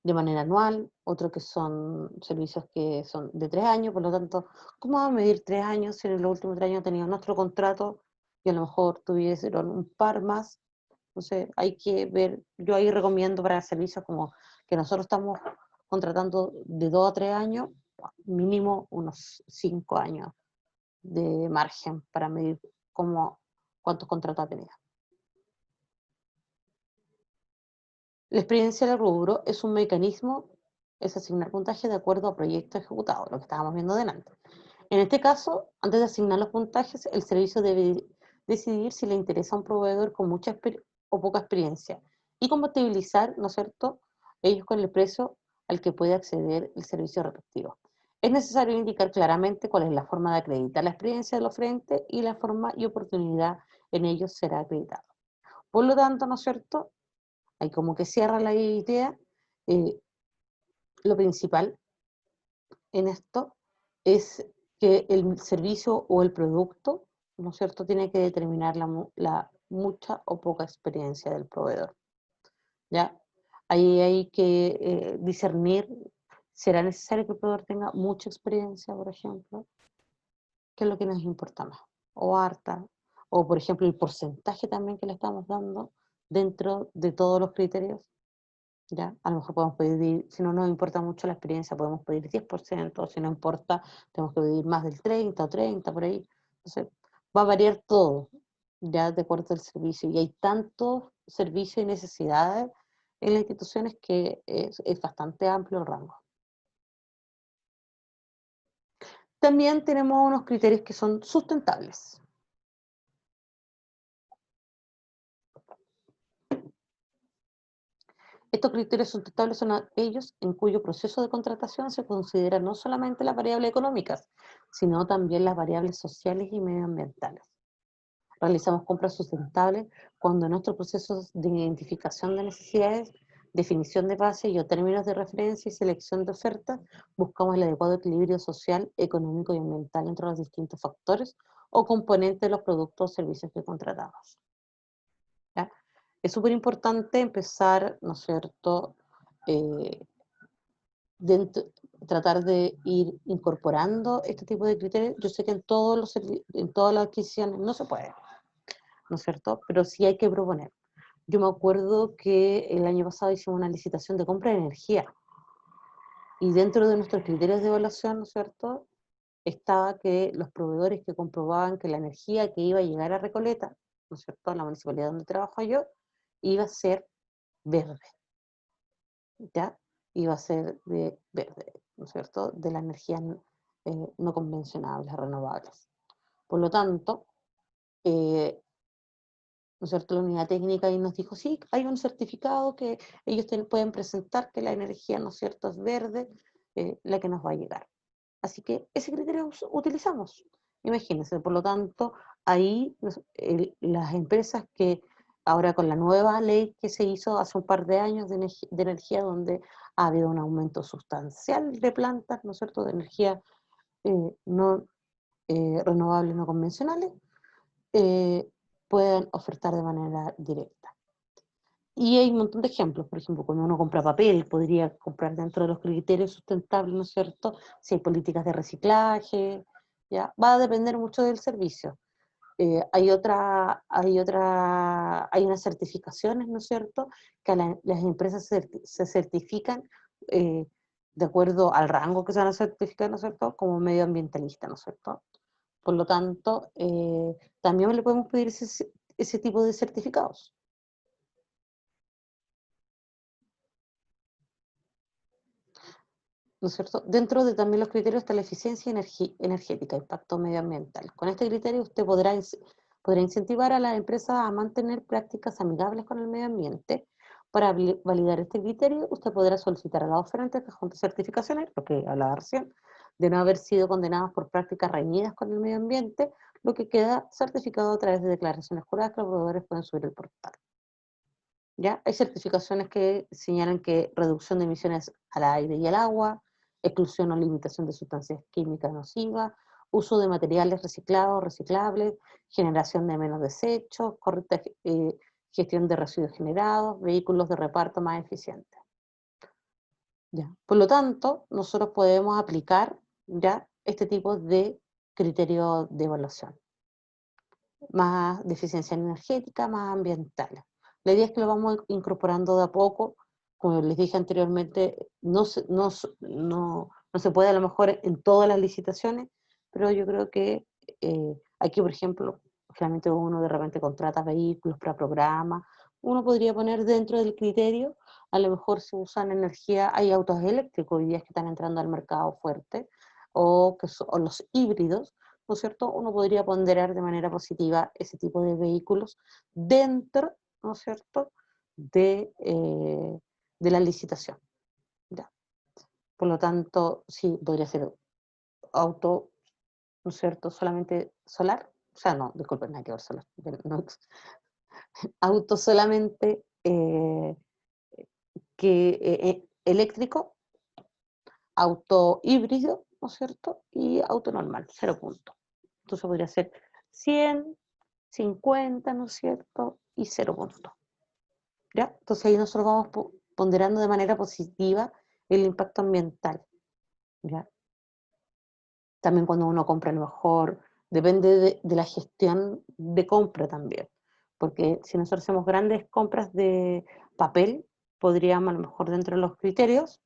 anual, otros que son servicios que son de 3 años, por lo tanto, ¿cómo vamos a medir 3 años si en los últimos 3 años teníamos nuestro contrato y a lo mejor tuvieron un par más? Entonces, hay que ver, yo ahí recomiendo para servicios como que nosotros estamos contratando de 2 a 3 años, mínimo unos 5 años de margen para medir cuántos contratos ha tenido. La experiencia del rubro es un mecanismo, es asignar puntaje de acuerdo a proyectos ejecutados, lo que estábamos viendo delante. En este caso, antes de asignar los puntajes, el servicio debe decidir si le interesa a un proveedor con mucha o poca experiencia y compatibilizar, ¿no es cierto?, ellos con el precio al que puede acceder el servicio respectivo. Es necesario indicar claramente cuál es la forma de acreditar la experiencia del oferente y la forma y oportunidad en ellos será acreditado. Por lo tanto, ¿no es cierto?, hay como que cierra la idea. eh, lo principal en esto es que el servicio o el producto, ¿no es cierto?, tiene que determinar la mucha o poca experiencia del proveedor, ¿ya? Ahí hay que discernir, ¿será necesario que el proveedor tenga mucha experiencia, por ejemplo? ¿Qué es lo que nos importa más? ¿O harta? O, por ejemplo, el porcentaje también que le estamos dando dentro de todos los criterios. ¿Ya? A lo mejor podemos pedir, si no nos importa mucho la experiencia, podemos pedir 10%, si no importa, tenemos que pedir más del 30 o 30 por ahí. Entonces, va a variar todo, ya de acuerdo al servicio. Y hay tantos servicios y necesidades en las instituciones que es bastante amplio el rango. También tenemos unos criterios que son sustentables. Estos criterios sustentables son aquellos en cuyo proceso de contratación se consideran no solamente las variables económicas, sino también las variables sociales y medioambientales. Realizamos compras sustentables cuando en nuestros procesos de identificación de necesidades, definición de bases y o términos de referencia y selección de ofertas, buscamos el adecuado equilibrio social, económico y ambiental entre los distintos factores o componentes de los productos o servicios que contratamos. ¿Ya? Es súper importante empezar, ¿no es cierto?, eh, dentro, tratar de ir incorporando este tipo de criterios. Yo sé que en todas las adquisiciones no se puede, ¿no es cierto?, pero sí hay que proponer. Yo me acuerdo que el año pasado hicimos una licitación de compra de energía y dentro de nuestros criterios de evaluación, ¿no es cierto?, estaba que los proveedores que comprobaban que la energía que iba a llegar a Recoleta, ¿no es cierto?, a la municipalidad donde trabajo yo, iba a ser verde, ¿ya? Iba a ser de verde, ¿no es cierto?, de las energías no convencionales, renovables. Por lo tanto, eh, ¿no es cierto? La unidad técnica y nos dijo, sí, hay un certificado que ellos pueden presentar que la energía, ¿no es cierto?, es verde, la que nos va a llegar. Así que ese criterio utilizamos. Imagínense, por lo tanto, ahí las empresas que ahora con la nueva ley que se hizo hace un par de años de energía, donde ha habido un aumento sustancial de plantas, ¿no es cierto?, de energía no renovables no convencionales, eh, pueden ofertar de manera directa. Y hay un montón de ejemplos, por ejemplo, cuando uno compra papel, podría comprar dentro de los criterios sustentables, ¿no es cierto? Si hay políticas de reciclaje, ¿ya? Va a depender mucho del servicio. Hay unas certificaciones, ¿no es cierto?, que las empresas se certifican eh, de acuerdo al rango que se van a certificar, ¿no es cierto?, como medioambientalista, ¿no es cierto? Por lo tanto, también le podemos pedir ese tipo de certificados. ¿No es cierto? Dentro de también los criterios está la eficiencia energética, impacto medioambiental. Con este criterio usted podrá incentivar a las empresas a mantener prácticas amigables con el medio ambiente. Para validar este criterio, usted podrá solicitar a la oferente que junte certificaciones, lo que hablaba recién, de no haber sido condenados por prácticas reñidas con el medio ambiente, lo que queda certificado a través de declaraciones juradas que los proveedores pueden subir al portal. ¿Ya? Hay certificaciones que señalan que reducción de emisiones al aire y al agua, exclusión o limitación de sustancias químicas nocivas, uso de materiales reciclados, reciclables, generación de menos desechos, correcta gestión de residuos generados, vehículos de reparto más eficientes. ¿Ya? Por lo tanto, nosotros podemos aplicar ya este tipo de criterio de evaluación, más de eficiencia energética, más ambiental. La idea es que lo vamos incorporando de a poco, como les dije anteriormente, no se puede a lo mejor en todas las licitaciones, pero yo creo que aquí, por ejemplo, generalmente uno de repente contrata vehículos para programas, uno podría poner dentro del criterio, a lo mejor se usan energía, hay autos eléctricos hoy día que están entrando al mercado fuerte, o los híbridos, ¿no es cierto? Uno podría ponderar de manera positiva ese tipo de vehículos dentro, ¿no es cierto?, de la licitación. ¿Ya? Por lo tanto, sí, podría ser auto, ¿no es cierto?, solamente solar, o sea, no, disculpen, nada que ver solar, no, auto solamente eléctrico, auto híbrido, ¿no es cierto?, y auto normal, 0 puntos. Entonces podría ser 100, 50, ¿no es cierto?, y 0 puntos. ¿Ya? Entonces ahí nosotros vamos ponderando de manera positiva el impacto ambiental. ¿Ya? También cuando uno compra, a lo mejor depende de la gestión de compra también. Porque si nosotros hacemos grandes compras de papel, podríamos a lo mejor dentro de los criterios,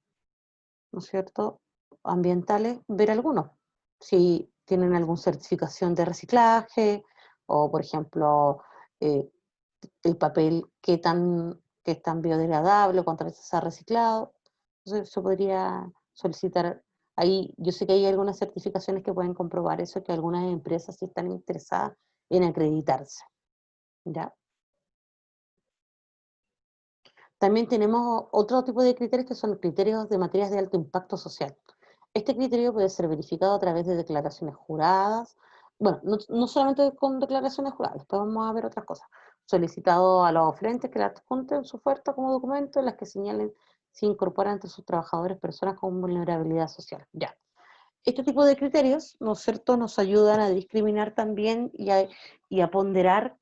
¿no es cierto?, ambientales, ver algunos. Si tienen alguna certificación de reciclaje o, por ejemplo, eh, el papel qué tan biodegradable, cuántas veces se ha reciclado. Entonces, se podría solicitar ahí. Yo sé que hay algunas certificaciones que pueden comprobar eso, que algunas empresas sí están interesadas en acreditarse. ¿Ya? También tenemos otro tipo de criterios que son criterios de materias de alto impacto social. Este criterio puede ser verificado a través de declaraciones juradas, bueno, no solamente con declaraciones juradas, después vamos a ver otras cosas. Solicitado a los oferentes que le adjunten su oferta como documento en las que señalen si incorporan entre sus trabajadores personas con vulnerabilidad social. Ya. Este tipo de criterios, ¿no es cierto?, nos ayudan a discriminar también y a ponderar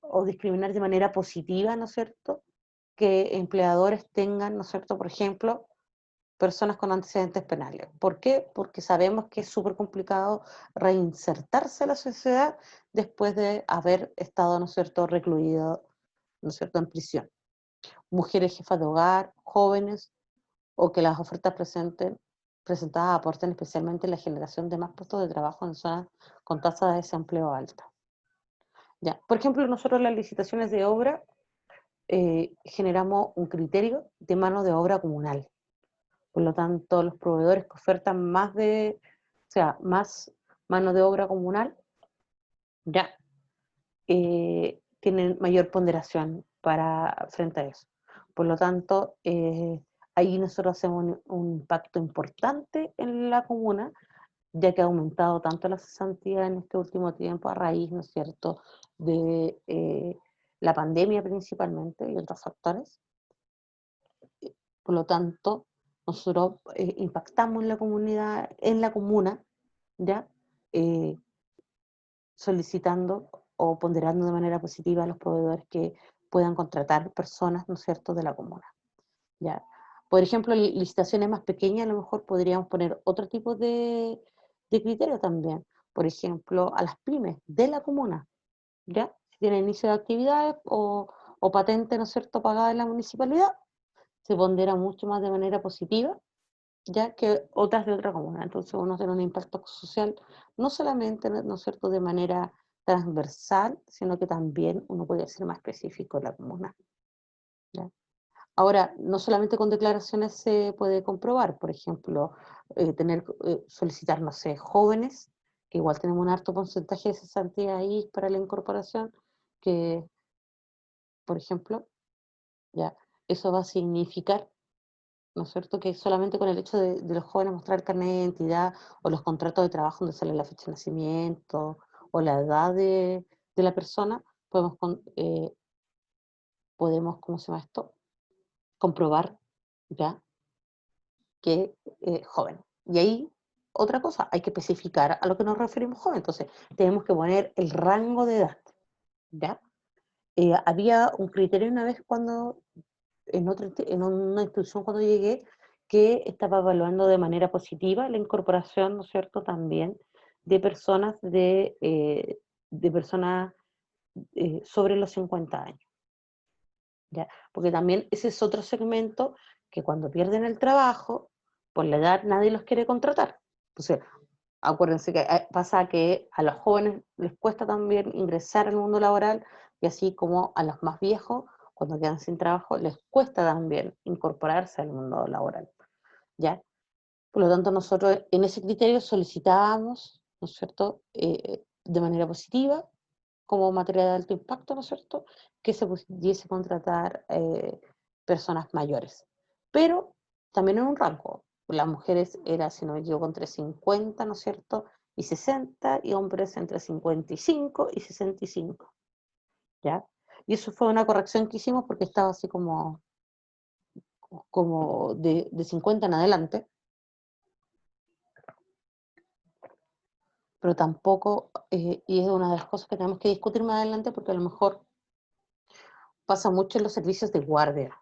o discriminar de manera positiva, ¿no es cierto?, que empleadores tengan, ¿no es cierto?, por ejemplo, personas con antecedentes penales. ¿Por qué? Porque sabemos que es súper complicado reinsertarse a la sociedad después de haber estado, ¿no es cierto?, recluido, ¿no es cierto?, en prisión. Mujeres jefas de hogar, jóvenes, o que las ofertas presentadas aporten especialmente en la generación de más puestos de trabajo en zonas con tasa de desempleo alta. Ya. Por ejemplo, nosotros en las licitaciones de obra generamos un criterio de mano de obra comunal. Por lo tanto, los proveedores que ofertan más mano de obra comunal, ya, tienen mayor ponderación frente a eso. Por lo tanto, ahí nosotros hacemos un impacto importante en la comuna, ya que ha aumentado tanto la cesantía en este último tiempo a raíz, ¿no es cierto?, de la pandemia principalmente y otros factores. Por lo tanto, nosotros impactamos en la comunidad, en la comuna, ¿ya? Eh, solicitando o ponderando de manera positiva a los proveedores que puedan contratar personas, ¿no es cierto?, de la comuna, ¿ya? Por ejemplo, licitaciones más pequeñas, a lo mejor podríamos poner otro tipo de criterio también. Por ejemplo, a las pymes de la comuna, ¿ya? Si tienen inicio de actividades o patente, ¿no es cierto?, pagada en la municipalidad, se pondera mucho más de manera positiva, ya que otras de otra comuna. Entonces uno tiene un impacto social, no solamente, ¿no es cierto?, de manera transversal, sino que también uno puede ser más específico en la comuna, ¿ya? Ahora, no solamente con declaraciones se puede comprobar, por ejemplo, solicitar, no sé, jóvenes, que igual tenemos un alto porcentaje de cesantía ahí para la incorporación, que, por ejemplo, ya, eso va a significar, ¿no es cierto?, que solamente con el hecho de los jóvenes mostrar el carnet de identidad o los contratos de trabajo donde sale la fecha de nacimiento o la edad de la persona, podemos, ¿cómo se llama esto?, comprobar, ¿ya?, que joven. Y ahí, otra cosa, hay que especificar a lo que nos referimos joven. Entonces, tenemos que poner el rango de edad, ¿ya? Había un criterio una vez en una institución cuando llegué, que estaba evaluando de manera positiva la incorporación, ¿no es cierto?, también de personas sobre los 50 años, ¿ya? Porque también ese es otro segmento que cuando pierden el trabajo, por la edad nadie los quiere contratar. Entonces, acuérdense que pasa que a los jóvenes les cuesta también ingresar al mundo laboral, y así como a los más viejos, cuando quedan sin trabajo, les cuesta también incorporarse al mundo laboral, ¿ya? Por lo tanto, nosotros en ese criterio solicitábamos, ¿no es cierto?, de manera positiva, como materia de alto impacto, ¿no es cierto?, que se pudiese contratar personas mayores. Pero también en un rango. Las mujeres era, si no me equivoco, entre 50, ¿no es cierto?, y 60, y hombres entre 55 y 65, ¿ya? Y eso fue una corrección que hicimos porque estaba así como de 50 en adelante, pero tampoco, y es una de las cosas que tenemos que discutir más adelante, porque a lo mejor pasa mucho en los servicios de guardia,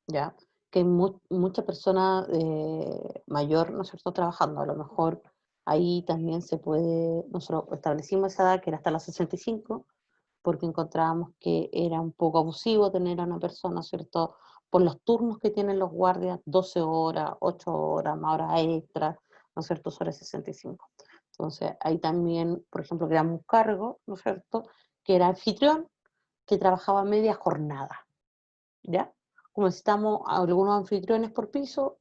¿ya? Que hay mucha persona mayor, ¿no es cierto?, trabajando. A lo mejor ahí también nosotros establecimos esa edad que era hasta los 65, porque encontrábamos que era un poco abusivo tener a una persona, ¿cierto?, por los turnos que tienen los guardias, 12 horas, 8 horas, más horas extras, ¿no es cierto?, sobre 65. Entonces, ahí también, por ejemplo, creamos un cargo, ¿no es cierto?, que era anfitrión, que trabajaba media jornada, ¿ya? Como necesitamos algunos anfitriones por piso,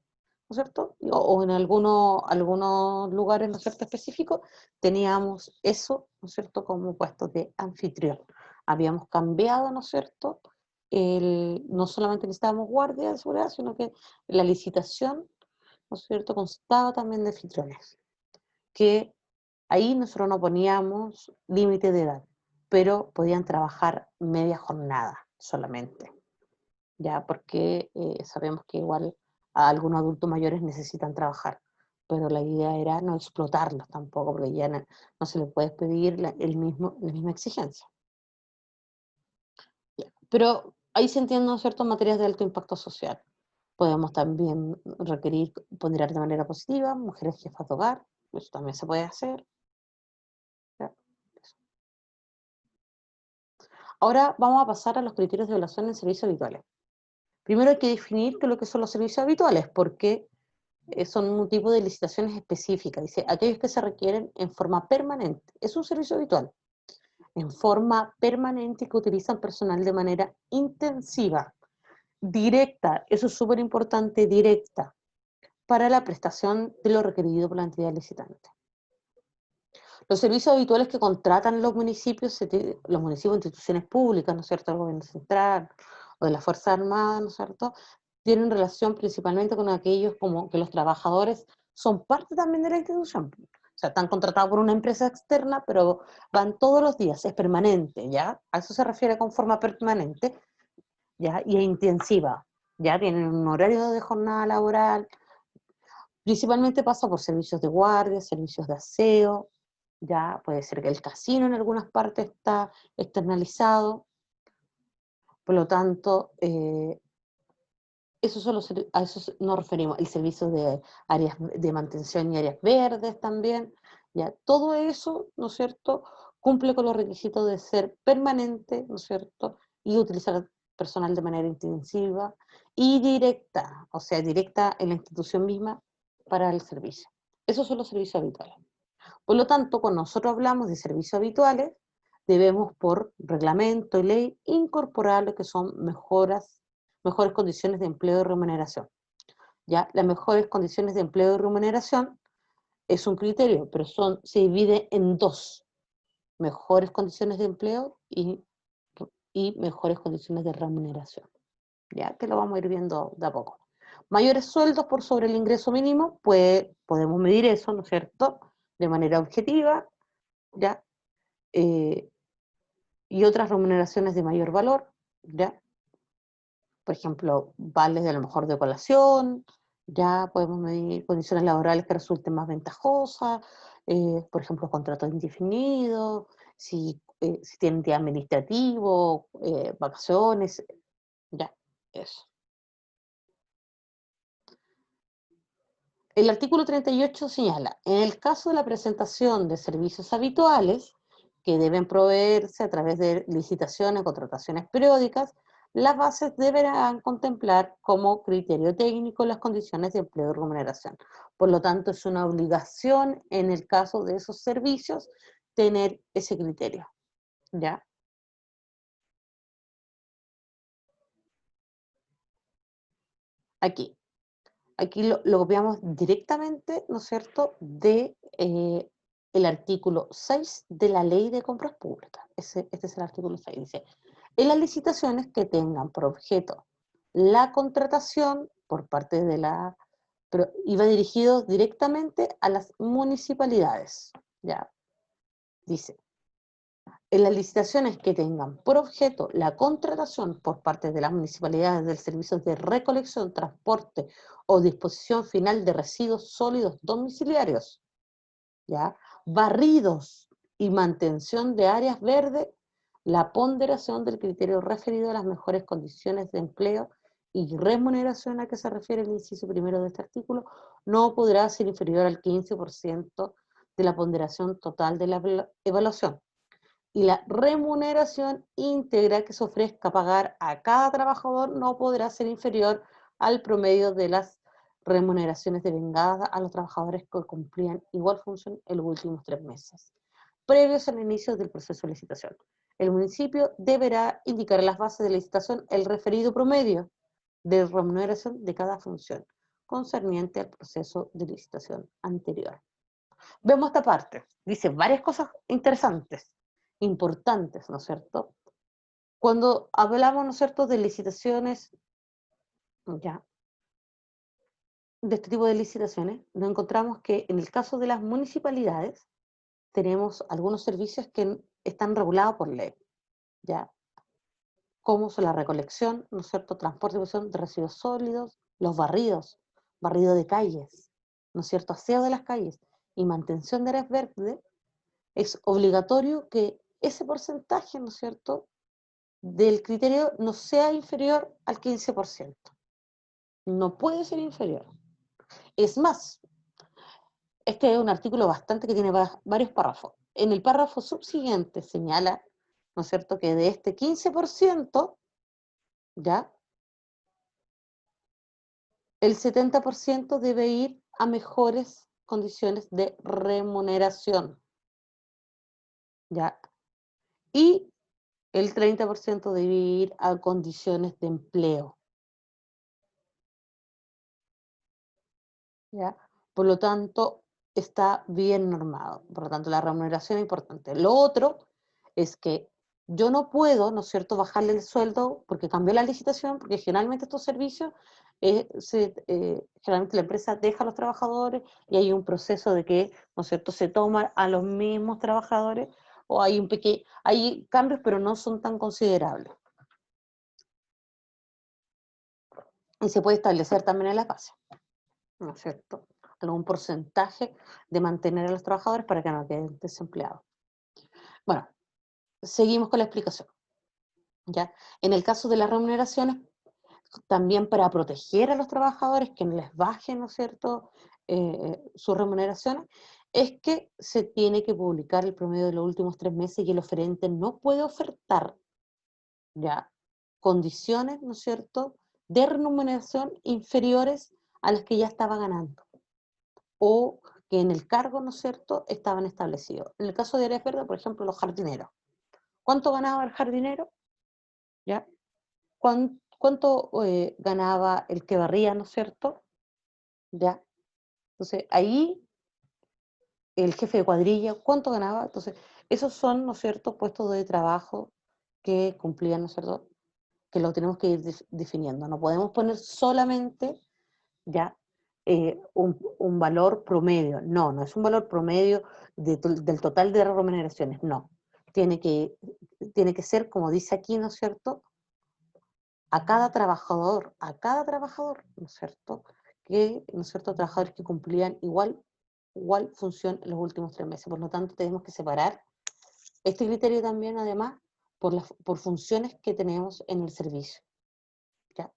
¿no es cierto?, o en algunos lugares, ¿no es cierto?, específicos, teníamos eso, ¿no es cierto?, como puesto de anfitrión. Habíamos cambiado, ¿no es cierto?, no solamente necesitábamos guardia de seguridad, sino que la licitación, ¿no es cierto?, constaba también de anfitriones, que ahí nosotros no poníamos límite de edad, pero podían trabajar media jornada solamente, ya, porque sabemos que igual a algunos adultos mayores necesitan trabajar, pero la idea era no explotarlos tampoco, porque ya no se les puede pedir la misma exigencia. Ya. Pero ahí se entienden ciertas materias de alto impacto social. Podemos también ponderar de manera positiva, mujeres jefas de hogar, eso también se puede hacer, ¿ya? Ahora vamos a pasar a los criterios de evaluación en servicios habituales. Primero hay que definir qué es lo que son los servicios habituales, porque son un tipo de licitaciones específicas. Dice, aquellos que se requieren en forma permanente. Es un servicio habitual. En forma permanente, que utilizan personal de manera intensiva, directa, eso es súper importante, directa, para la prestación de lo requerido por la entidad licitante. Los servicios habituales que contratan los municipios, los municipios, instituciones públicas, ¿no es cierto?, del gobierno central o de las Fuerzas Armadas, ¿no es cierto?, tienen relación principalmente con aquellos como que los trabajadores son parte también de la institución. O sea, están contratados por una empresa externa, pero van todos los días, es permanente, ¿ya? A eso se refiere con forma permanente, ¿ya? Y es intensiva, ¿ya? Tienen un horario de jornada laboral, principalmente pasa por servicios de guardia, servicios de aseo, ya puede ser que el casino en algunas partes está externalizado, por lo tanto, a eso nos referimos, el servicio de áreas de mantención y áreas verdes también, ya, todo eso, ¿no es cierto?, cumple con los requisitos de ser permanente, ¿no es cierto?, y utilizar personal de manera intensiva y directa, o sea, directa en la institución misma para el servicio. Esos son los servicios habituales. Por lo tanto, cuando nosotros hablamos de servicios habituales, debemos por reglamento y ley incorporar lo que son mejores condiciones de empleo y remuneración. ¿Ya? Las mejores condiciones de empleo y remuneración es un criterio, pero se divide en dos: mejores condiciones de empleo y mejores condiciones de remuneración. ¿Ya? Que lo vamos a ir viendo de a poco. Mayores sueldos por sobre el ingreso mínimo, pues podemos medir eso, ¿no es cierto?, de manera objetiva, ¿ya? Y otras remuneraciones de mayor valor, ¿ya? Por ejemplo, vales de a lo mejor de colación, ya podemos medir condiciones laborales que resulten más ventajosas, por ejemplo, contratos indefinidos, si tienen día administrativo, vacaciones, ya, eso. El artículo 38 señala, en el caso de la presentación de servicios habituales, que deben proveerse a través de licitaciones o contrataciones periódicas, las bases deberán contemplar como criterio técnico las condiciones de empleo y remuneración. Por lo tanto, es una obligación en el caso de esos servicios tener ese criterio, ¿ya? Aquí. Aquí lo copiamos directamente, ¿no es cierto?, de el artículo 6 de la Ley de Compras Públicas. Este es el artículo 6. Dice, en las licitaciones que tengan por objeto la contratación por parte de la... Pero iba dirigido directamente a las municipalidades, ¿ya? Dice, en las licitaciones que tengan por objeto la contratación por parte de las municipalidades del servicio de recolección, transporte o disposición final de residuos sólidos domiciliarios, ¿ya? Barridos y mantención de áreas verdes, la ponderación del criterio referido a las mejores condiciones de empleo y remuneración a que se refiere el inciso primero de este artículo no podrá ser inferior al 15% de la ponderación total de la evaluación, y la remuneración íntegra que se ofrezca pagar a cada trabajador no podrá ser inferior al promedio de las remuneraciones devengadas a los trabajadores que cumplían igual función en los últimos 3 meses, previos al inicio del proceso de licitación. El municipio deberá indicar en las bases de licitación el referido promedio de remuneración de cada función, concerniente al proceso de licitación anterior. Vemos esta parte, dice varias cosas interesantes, importantes, ¿no es cierto? Cuando hablamos, ¿no es cierto?, de licitaciones, ya, de este tipo de licitaciones, nos encontramos que en el caso de las municipalidades tenemos algunos servicios que están regulados por ley, ya, como son la recolección, ¿no es cierto?, transporte y distribución de residuos sólidos, los barridos, barrido de calles, ¿no es cierto?, aseo de las calles y mantención de áreas verdes. Es obligatorio que ese porcentaje, ¿no es cierto?, del criterio no sea inferior al 15%. No puede ser inferior. Es más, este es un artículo bastante que tiene varios párrafos. En el párrafo subsiguiente señala, ¿no es cierto?, que de este 15%, ¿ya?, el 70% debe ir a mejores condiciones de remuneración, ¿ya? Y el 30% debe ir a condiciones de empleo, ¿ya? Por lo tanto, está bien normado. Por lo tanto, la remuneración es importante. Lo otro es que yo no puedo, ¿no es cierto?, bajarle el sueldo porque cambió la licitación, porque generalmente estos servicios, generalmente la empresa deja a los trabajadores y hay un proceso de que, ¿no es cierto?, se toma a los mismos trabajadores o hay cambios, pero no son tan considerables. Y se puede establecer también en la base, ¿no es cierto?, algún porcentaje de mantener a los trabajadores para que no queden desempleados. Bueno, seguimos con la explicación, ¿ya? En el caso de las remuneraciones, también para proteger a los trabajadores, que no les bajen, ¿no es cierto?, sus remuneraciones, es que se tiene que publicar el promedio de los últimos 3 meses y el oferente no puede ofertar, ¿ya?, condiciones, ¿no es cierto?, de remuneración inferiores a las que ya estaba ganando, o que en el cargo, ¿no es cierto?, estaban establecidos. En el caso de áreas verdes, por ejemplo, los jardineros. ¿Cuánto ganaba el jardinero? ¿Ya? ¿Cuánto ganaba el que barría, ¿no es cierto? ¿Ya? Entonces, ahí el jefe de cuadrilla, ¿cuánto ganaba? Entonces, esos son, ¿no es cierto?, puestos de trabajo que cumplían, ¿no es cierto?, que lo tenemos que ir definiendo. No podemos poner solamente, ¿ya?, un valor promedio. No, no es un valor promedio del total de remuneraciones, no. Tiene que, tiene que ser, como dice aquí, ¿no es cierto?, a cada trabajador, ¿no es cierto?, ¿no es cierto?, trabajadores que cumplían igual función en los últimos 3 meses. Por lo tanto, tenemos que separar este criterio también, además, por funciones que tenemos en el servicio, ¿ya?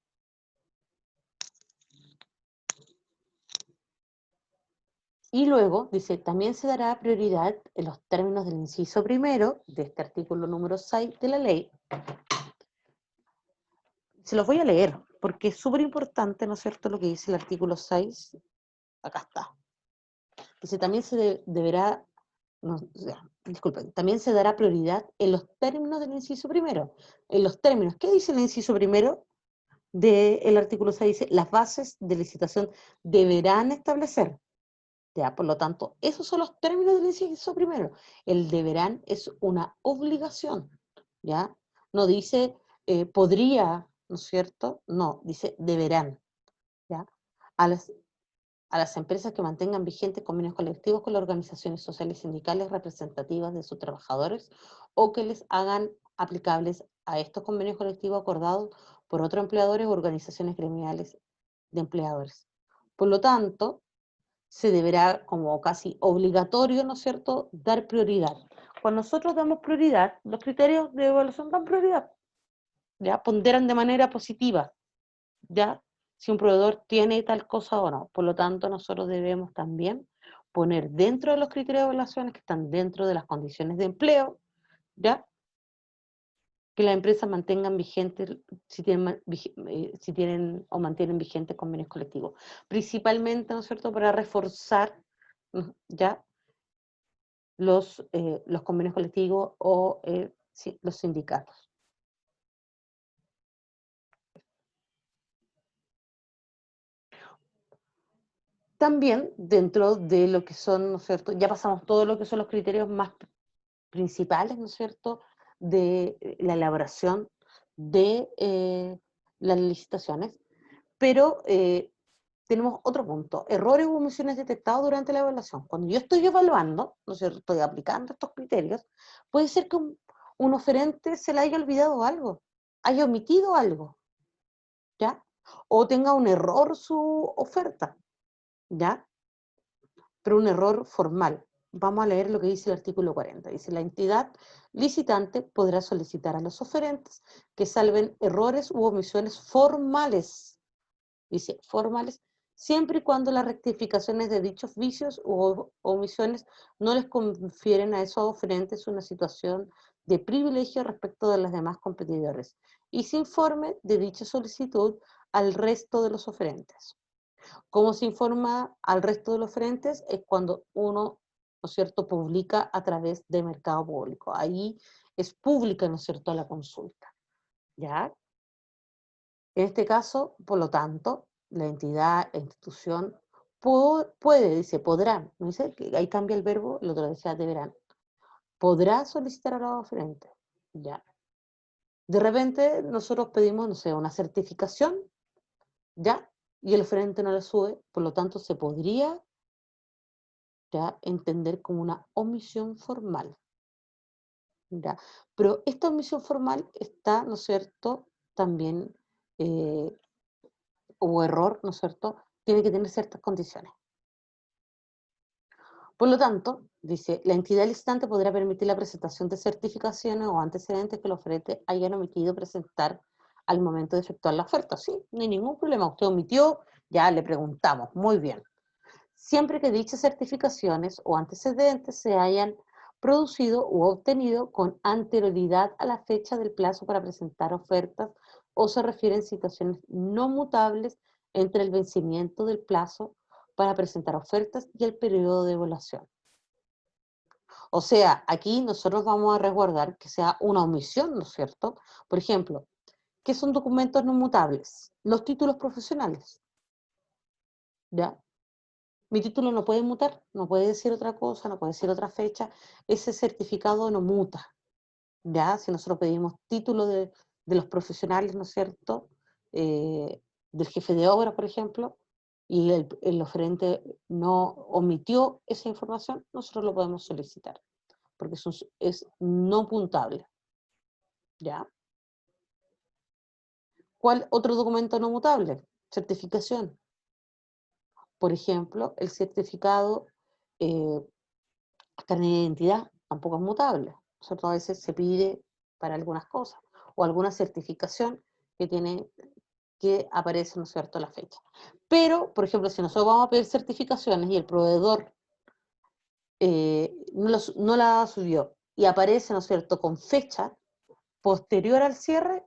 Y luego, dice, también se dará prioridad en los términos del inciso primero de este artículo número 6 de la ley. Se los voy a leer, porque es súper importante, ¿no es cierto?, lo que dice el artículo 6. Acá está. Dice, también deberá, no, o sea, disculpen, también se dará prioridad en los términos del inciso primero. En los términos, ¿qué dice el inciso primero del artículo 6? Dice, las bases de licitación deberán establecer. Ya, por lo tanto, esos son los términos del inciso primero. El deberán es una obligación, ¿ya? No dice podría, ¿no es cierto? No, dice deberán, ¿ya? A las empresas que mantengan vigentes convenios colectivos con las organizaciones sociales y sindicales representativas de sus trabajadores o que les hagan aplicables a estos convenios colectivos acordados por otros empleadores o organizaciones gremiales de empleadores. Por lo tanto, se deberá, como casi obligatorio, ¿no es cierto?, dar prioridad. Cuando nosotros damos prioridad, los criterios de evaluación dan prioridad, ¿ya? Ponderan de manera positiva, ¿ya?, si un proveedor tiene tal cosa o no. Por lo tanto, nosotros debemos también poner dentro de los criterios de evaluación que están dentro de las condiciones de empleo, ¿ya?, que las empresas mantengan vigentes, si tienen o mantienen vigentes convenios colectivos. Principalmente, ¿no es cierto?, para reforzar, ¿ya?, los convenios colectivos o los sindicatos. También dentro de lo que son, ¿no es cierto?, ya pasamos todo lo que son los criterios más principales, ¿no es cierto?, de la elaboración de las licitaciones, pero tenemos otro punto, errores u omisiones detectados durante la evaluación. Cuando yo estoy evaluando, ¿no es cierto?, estoy aplicando estos criterios, puede ser que un oferente se le haya olvidado algo, haya omitido algo, ¿ya? O tenga un error su oferta, ¿ya? Pero un error formal. Vamos a leer lo que dice el artículo 40. Dice, la entidad licitante podrá solicitar a los oferentes que salven errores u omisiones formales, dice formales, siempre y cuando las rectificaciones de dichos vicios u omisiones no les confieren a esos oferentes una situación de privilegio respecto de los demás competidores y se informe de dicha solicitud al resto de los oferentes. ¿Cómo se informa al resto de los frentes? Es cuando uno, ¿no es cierto?, publica a través de mercado público. Ahí es pública, ¿no es cierto?, la consulta, ¿ya? En este caso, por lo tanto, la entidad, la institución puede, dice, podrá, no dice, que ahí cambia el verbo, el otro decía deberán, podrá solicitar a los oferentes, ya. De repente nosotros pedimos, no sé, una certificación, ya, y el oferente no la sube, por lo tanto se podría ya entender como una omisión formal, ya. Pero esta omisión formal está, ¿no es cierto?, también, eh, o error, ¿no es cierto?, tiene que tener ciertas condiciones. Por lo tanto, dice, la entidad licitante podrá permitir la presentación de certificaciones o antecedentes que el oferente hayan omitido presentar al momento de efectuar la oferta. Sí, no hay ningún problema. Usted omitió, ya le preguntamos. Muy bien. Siempre que dichas certificaciones o antecedentes se hayan producido u obtenido con anterioridad a la fecha del plazo para presentar ofertas o se refieren a situaciones no mutables entre el vencimiento del plazo para presentar ofertas y el periodo de evaluación. O sea, aquí nosotros vamos a resguardar que sea una omisión, ¿no es cierto? Por ejemplo, ¿qué son documentos no mutables? Los títulos profesionales, ¿ya? Mi título no puede mutar, no puede decir otra cosa, no puede decir otra fecha. Ese certificado no muta, ¿ya? Si nosotros pedimos título de los profesionales, ¿no es cierto? Del jefe de obra, por ejemplo, y el oferente no omitió esa información, nosotros lo podemos solicitar, porque es no puntable, ¿ya? ¿Cuál otro documento no mutable? Certificación. Por ejemplo, el certificado eh, carnet de identidad tampoco es mutable, ¿cierto? A veces se pide para algunas cosas, o alguna certificación que tiene que aparece, ¿no es cierto?, la fecha. Pero, por ejemplo, si nosotros vamos a pedir certificaciones y el proveedor no la subió y aparece, ¿no es cierto?, con fecha posterior al cierre,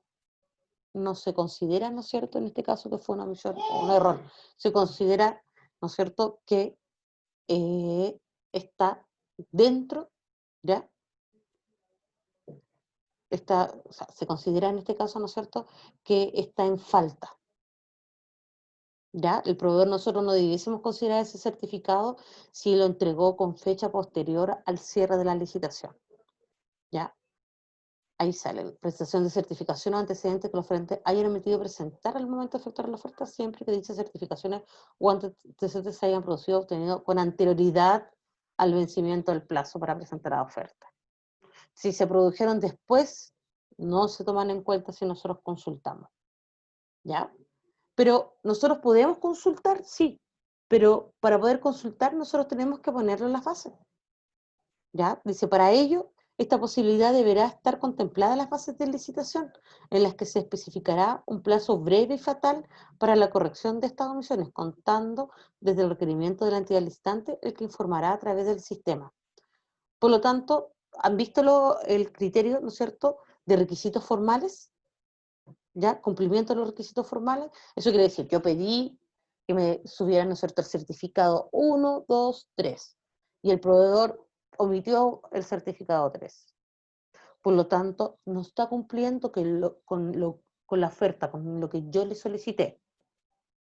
no se considera, ¿no es cierto?, en este caso que fue una omisión o un error, se considera, ¿no es cierto?, que está dentro, ¿ya? O sea, se considera en este caso, ¿no es cierto?, que está en falta, ¿ya? El proveedor nosotros no debiésemos considerar ese certificado si lo entregó con fecha posterior al cierre de la licitación, ¿ya? Ahí sale, prestación de certificación o antecedentes que los oferentes hayan emitido presentar al momento de efectuar la oferta, siempre que dichas certificaciones o antecedentes se hayan producido o obtenido con anterioridad al vencimiento del plazo para presentar la oferta. Si se produjeron después, no se toman en cuenta si nosotros consultamos, ¿ya? Pero nosotros podemos consultar, sí, pero para poder consultar nosotros tenemos que ponerlo en las bases, ¿ya? Dice, para ello, esta posibilidad deberá estar contemplada en las bases de licitación, en las que se especificará un plazo breve y fatal para la corrección de estas omisiones, contando desde el requerimiento de la entidad licitante, el que informará a través del sistema. Por lo tanto, ¿han visto el criterio, ¿no es cierto?, de requisitos formales? ¿Ya? Cumplimiento de los requisitos formales. Eso quiere decir, yo pedí que me subieran, ¿no es cierto?, el certificado 1, 2, 3. Y el proveedor omitió el certificado 3. Por lo tanto, no está cumpliendo con la oferta, con lo que yo le solicité.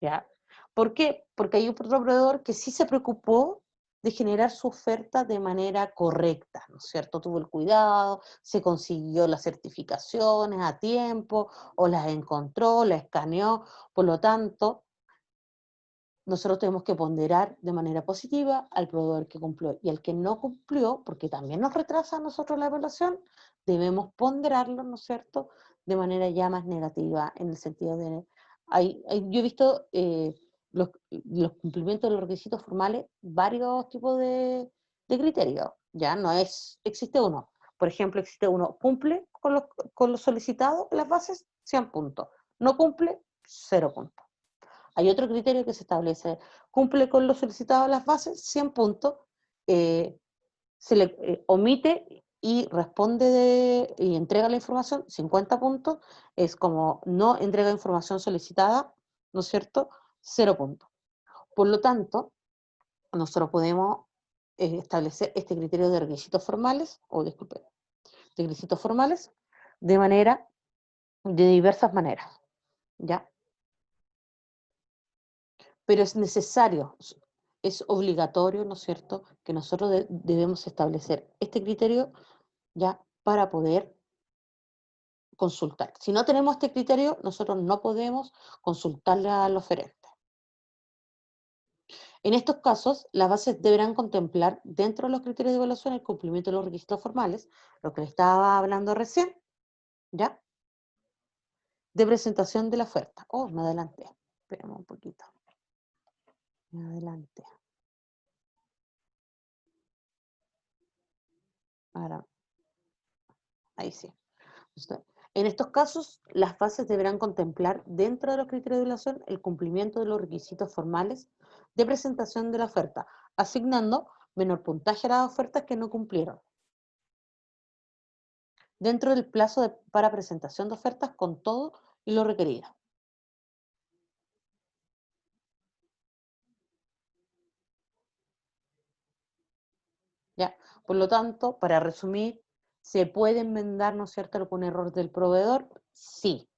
¿Ya? ¿Por qué? Porque hay otro proveedor que sí se preocupó de generar su oferta de manera correcta, ¿no es cierto? Tuvo el cuidado, se consiguió las certificaciones a tiempo, o las encontró, las escaneó, por lo tanto, nosotros tenemos que ponderar de manera positiva al proveedor que cumplió y al que no cumplió, porque también nos retrasa a nosotros la evaluación, debemos ponderarlo, ¿no es cierto?, de manera ya más negativa, en el sentido de... yo he visto los cumplimientos de los requisitos formales, varios tipos de criterios, ya no es, existe uno. Por ejemplo, existe uno, cumple con lo solicitado en las bases, 100 puntos. No cumple, 0 puntos. Hay otro criterio que se establece, cumple con lo solicitado en las bases, 100 puntos, se le omite y responde y entrega la información, 50 puntos, es como no entrega información solicitada, ¿no es cierto?, 0 puntos. Por lo tanto, nosotros podemos establecer este criterio de requisitos formales, de requisitos formales, de diversas maneras, ¿ya? Pero es necesario, es obligatorio, ¿no es cierto?, que nosotros debemos establecer este criterio ya para poder consultar. Si no tenemos este criterio, nosotros no podemos consultarle al oferente. En estos casos, las bases deberán contemplar dentro de los criterios de evaluación el cumplimiento de los requisitos formales, lo que le estaba hablando recién, ¿ya? De presentación de la oferta. Oh, me adelanté. Esperemos un poquito. Me adelanté. Ahora, ahí sí. En estos casos, las bases deberán contemplar dentro de los criterios de evaluación el cumplimiento de los requisitos formales de presentación de la oferta, asignando menor puntaje a las ofertas que no cumplieron, dentro del plazo para presentación de ofertas con todo y lo requerido. ¿Ya? Por lo tanto, para resumir, ¿se puede enmendar, ¿no es cierto?, algún error del proveedor? Sí,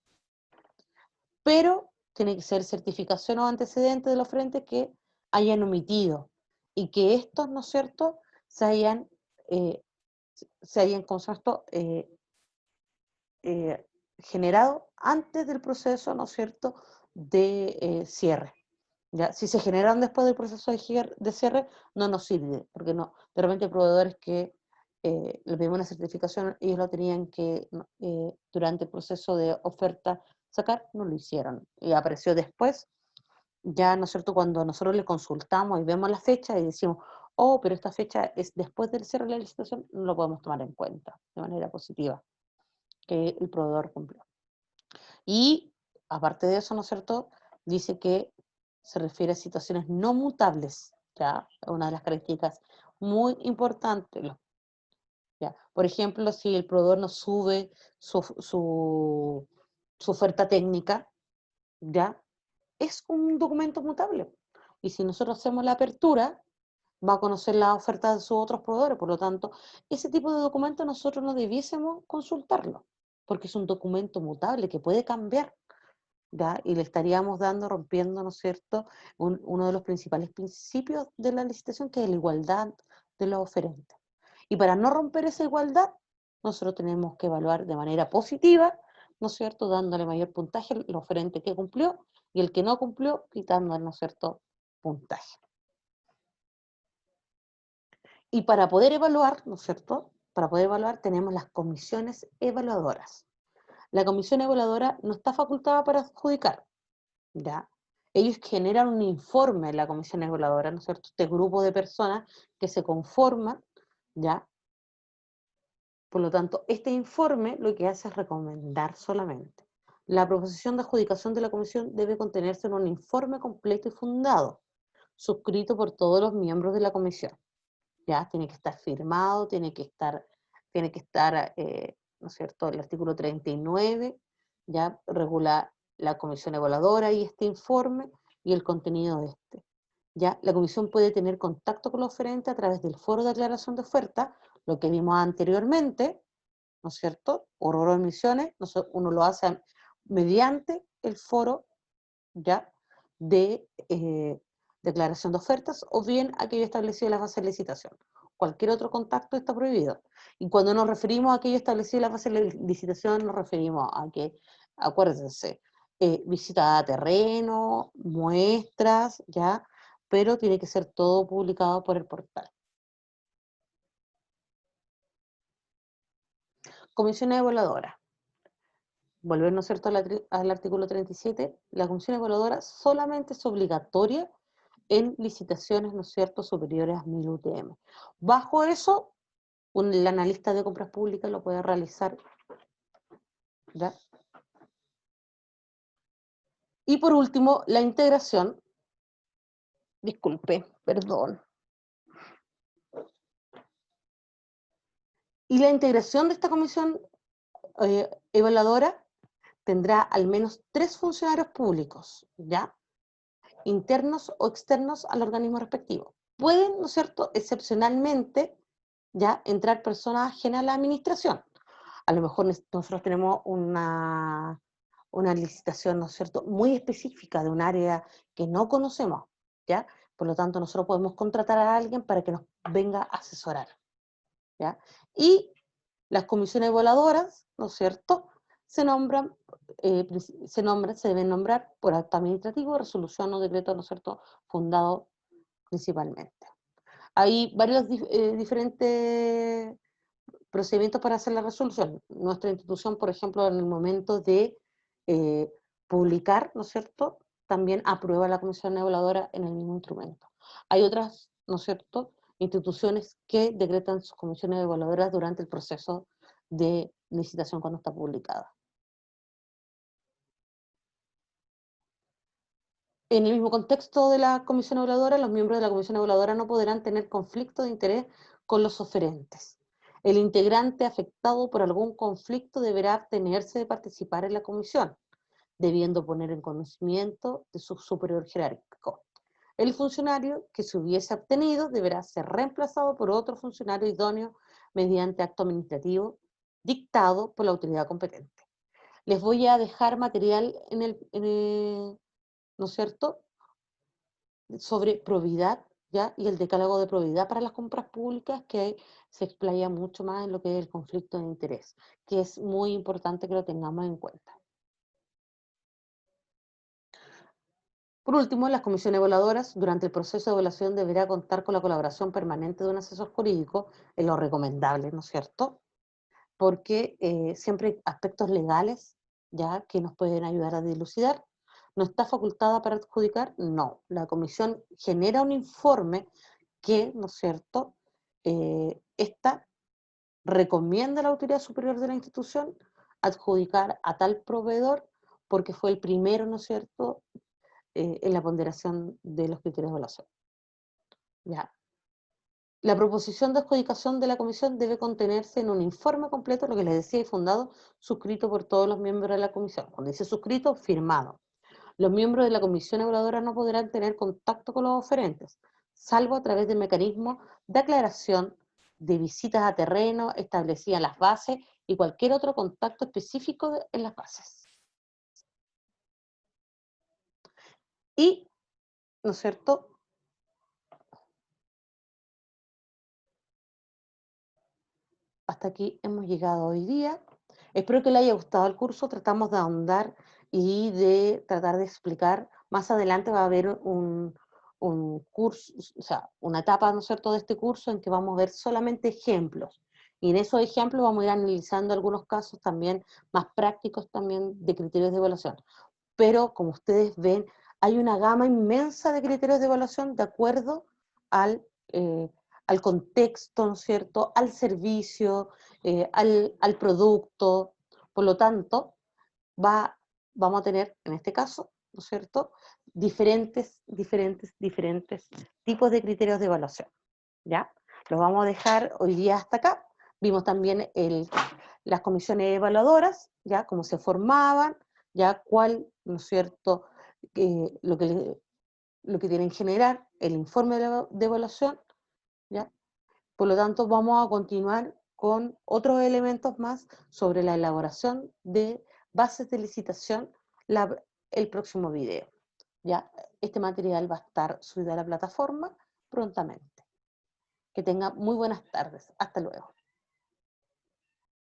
pero tiene que ser certificación o antecedente del oferente que hayan omitido y que estos, ¿no es cierto?, eh, se hayan ¿cómo se llama esto? Eh, generado antes del proceso, ¿no es cierto?, de cierre. ¿Ya? Si se generaron después del proceso de cierre, no nos sirve, porque no, de repente hay proveedores que le pedimos una certificación, ellos lo tenían que, durante el proceso de oferta sacar, no lo hicieron. Y apareció después, ya, ¿no es cierto?, cuando nosotros le consultamos y vemos la fecha y decimos, oh, pero esta fecha es después del cierre de la licitación, no lo podemos tomar en cuenta de manera positiva, que el proveedor cumplió. Y aparte de eso, ¿no es cierto?, dice que se refiere a situaciones no mutables, ¿ya? Una de las características muy importantes. ¿Ya? Por ejemplo, si el proveedor nos sube su oferta técnica, ¿ya? Es un documento mutable. Y si nosotros hacemos la apertura, va a conocer la oferta de sus otros proveedores. Por lo tanto, ese tipo de documentos nosotros no debiésemos consultarlo, porque es un documento mutable que puede cambiar. ¿Ya? Y le estaríamos rompiendo, ¿no es cierto?, uno de los principales principios de la licitación, que es la igualdad de los oferentes. Y para no romper esa igualdad, nosotros tenemos que evaluar de manera positiva, ¿no es cierto?, dándole mayor puntaje al oferente que cumplió y el que no cumplió, quitándole, ¿no es cierto?, puntaje. Y para poder evaluar, ¿no es cierto?, para poder evaluar tenemos las comisiones evaluadoras. La comisión evaluadora no está facultada para adjudicar, ¿ya? Ellos generan un informe en la comisión evaluadora, ¿no es cierto? Este grupo de personas que se conforman, ¿ya? Por lo tanto, este informe lo que hace es recomendar solamente. La proposición de adjudicación de la comisión debe contenerse en un informe completo y fundado, suscrito por todos los miembros de la comisión. ¿Ya? Tiene que estar firmado, ¿no es cierto? El artículo 39, ya regula la comisión evaluadora y este informe y el contenido de este. ¿Ya? La comisión puede tener contacto con los oferentes a través del foro de aclaración de oferta, lo que vimos anteriormente, ¿no es cierto? Por oro de emisiones, uno lo hace mediante el foro, ¿ya?, de declaración de ofertas, o bien aquello establecido en la fase de licitación. Cualquier otro contacto está prohibido. Y cuando nos referimos a aquello establecido en la fase de licitación, nos referimos a que, acuérdense, visita a terreno, muestras, ¿ya? Pero tiene que ser todo publicado por el portal. Comisión evaluadora. Volver, ¿no es cierto?, al artículo 37, la comisión evaluadora solamente es obligatoria en licitaciones, ¿no es cierto?, superiores a 1000 UTM. Bajo eso, el analista de compras públicas lo puede realizar, ¿ya? Y por último, la integración, disculpe, perdón. Y la integración de esta comisión evaluadora tendrá al menos 3 funcionarios públicos, ¿ya?, internos o externos al organismo respectivo. Pueden, ¿no es cierto?, excepcionalmente, ya, entrar personas ajenas a la administración. A lo mejor nosotros tenemos una licitación, ¿no es cierto?, muy específica de un área que no conocemos, ¿ya? Por lo tanto, nosotros podemos contratar a alguien para que nos venga a asesorar, ¿ya? Y las comisiones evaluadoras, ¿no es cierto?, se nombran, se deben nombrar por acto administrativo, resolución o decreto, ¿no es cierto?, fundado principalmente. Hay varios diferentes procedimientos para hacer la resolución. Nuestra institución, por ejemplo, en el momento de eh, publicar, ¿no es cierto?, también aprueba la comisión evaluadora en el mismo instrumento. Hay otras, ¿no es cierto?, instituciones que decretan sus comisiones evaluadoras durante el proceso de licitación cuando está publicada. En el mismo contexto de la comisión evaluadora, los miembros de la comisión evaluadora no podrán tener conflicto de interés con los oferentes. El integrante afectado por algún conflicto deberá abstenerse de participar en la comisión, debiendo poner en conocimiento de su superior jerárquico. El funcionario que se hubiese abstenido deberá ser reemplazado por otro funcionario idóneo mediante acto administrativo dictado por la autoridad competente. Les voy a dejar material ¿no es cierto?, sobre probidad, ¿ya? Y el decálogo de probidad para las compras públicas, que se explaya mucho más en lo que es el conflicto de interés, que es muy importante que lo tengamos en cuenta. Por último, las comisiones evaluadoras, durante el proceso de evaluación, deberá contar con la colaboración permanente de un asesor jurídico, es lo recomendable, ¿no es cierto?, porque siempre hay aspectos legales, ya, que nos pueden ayudar a dilucidar. ¿No está facultada para adjudicar? No. La comisión genera un informe que, ¿no es cierto?, esta recomienda a la autoridad superior de la institución adjudicar a tal proveedor porque fue el primero, ¿no es cierto?, en la ponderación de los criterios de evaluación. Ya. La proposición de adjudicación de la comisión debe contenerse en un informe completo, lo que les decía, y fundado, suscrito por todos los miembros de la comisión. Cuando dice suscrito, firmado. Los miembros de la comisión evaluadora no podrán tener contacto con los oferentes, salvo a través del mecanismo de aclaración, de visitas a terreno establecidas en las bases y cualquier otro contacto específico en las bases. Y, ¿no es cierto?, hasta aquí hemos llegado hoy día. Espero que le haya gustado el curso. Tratamos de ahondar y de tratar de explicar. Más adelante va a haber un curso, o sea, una etapa, ¿no es cierto?, de este curso en que vamos a ver solamente ejemplos. Y en esos ejemplos vamos a ir analizando algunos casos también más prácticos también de criterios de evaluación. Pero, como ustedes ven, hay una gama inmensa de criterios de evaluación de acuerdo al, eh, al contexto, ¿no es cierto?, al servicio, al producto. Por lo tanto, vamos a tener, en este caso, ¿no es cierto?, diferentes tipos de criterios de evaluación, ¿ya? Los vamos a dejar hoy día hasta acá. Vimos también las comisiones evaluadoras, ¿ya?, cómo se formaban, ya cuál, ¿no es cierto?, lo que tienen que generar, el informe de evaluación, ¿ya? Por lo tanto, vamos a continuar con otros elementos más sobre la elaboración de bases de licitación el próximo video. ¿Ya? Este material va a estar subido a la plataforma prontamente. Que tenga muy buenas tardes. Hasta luego.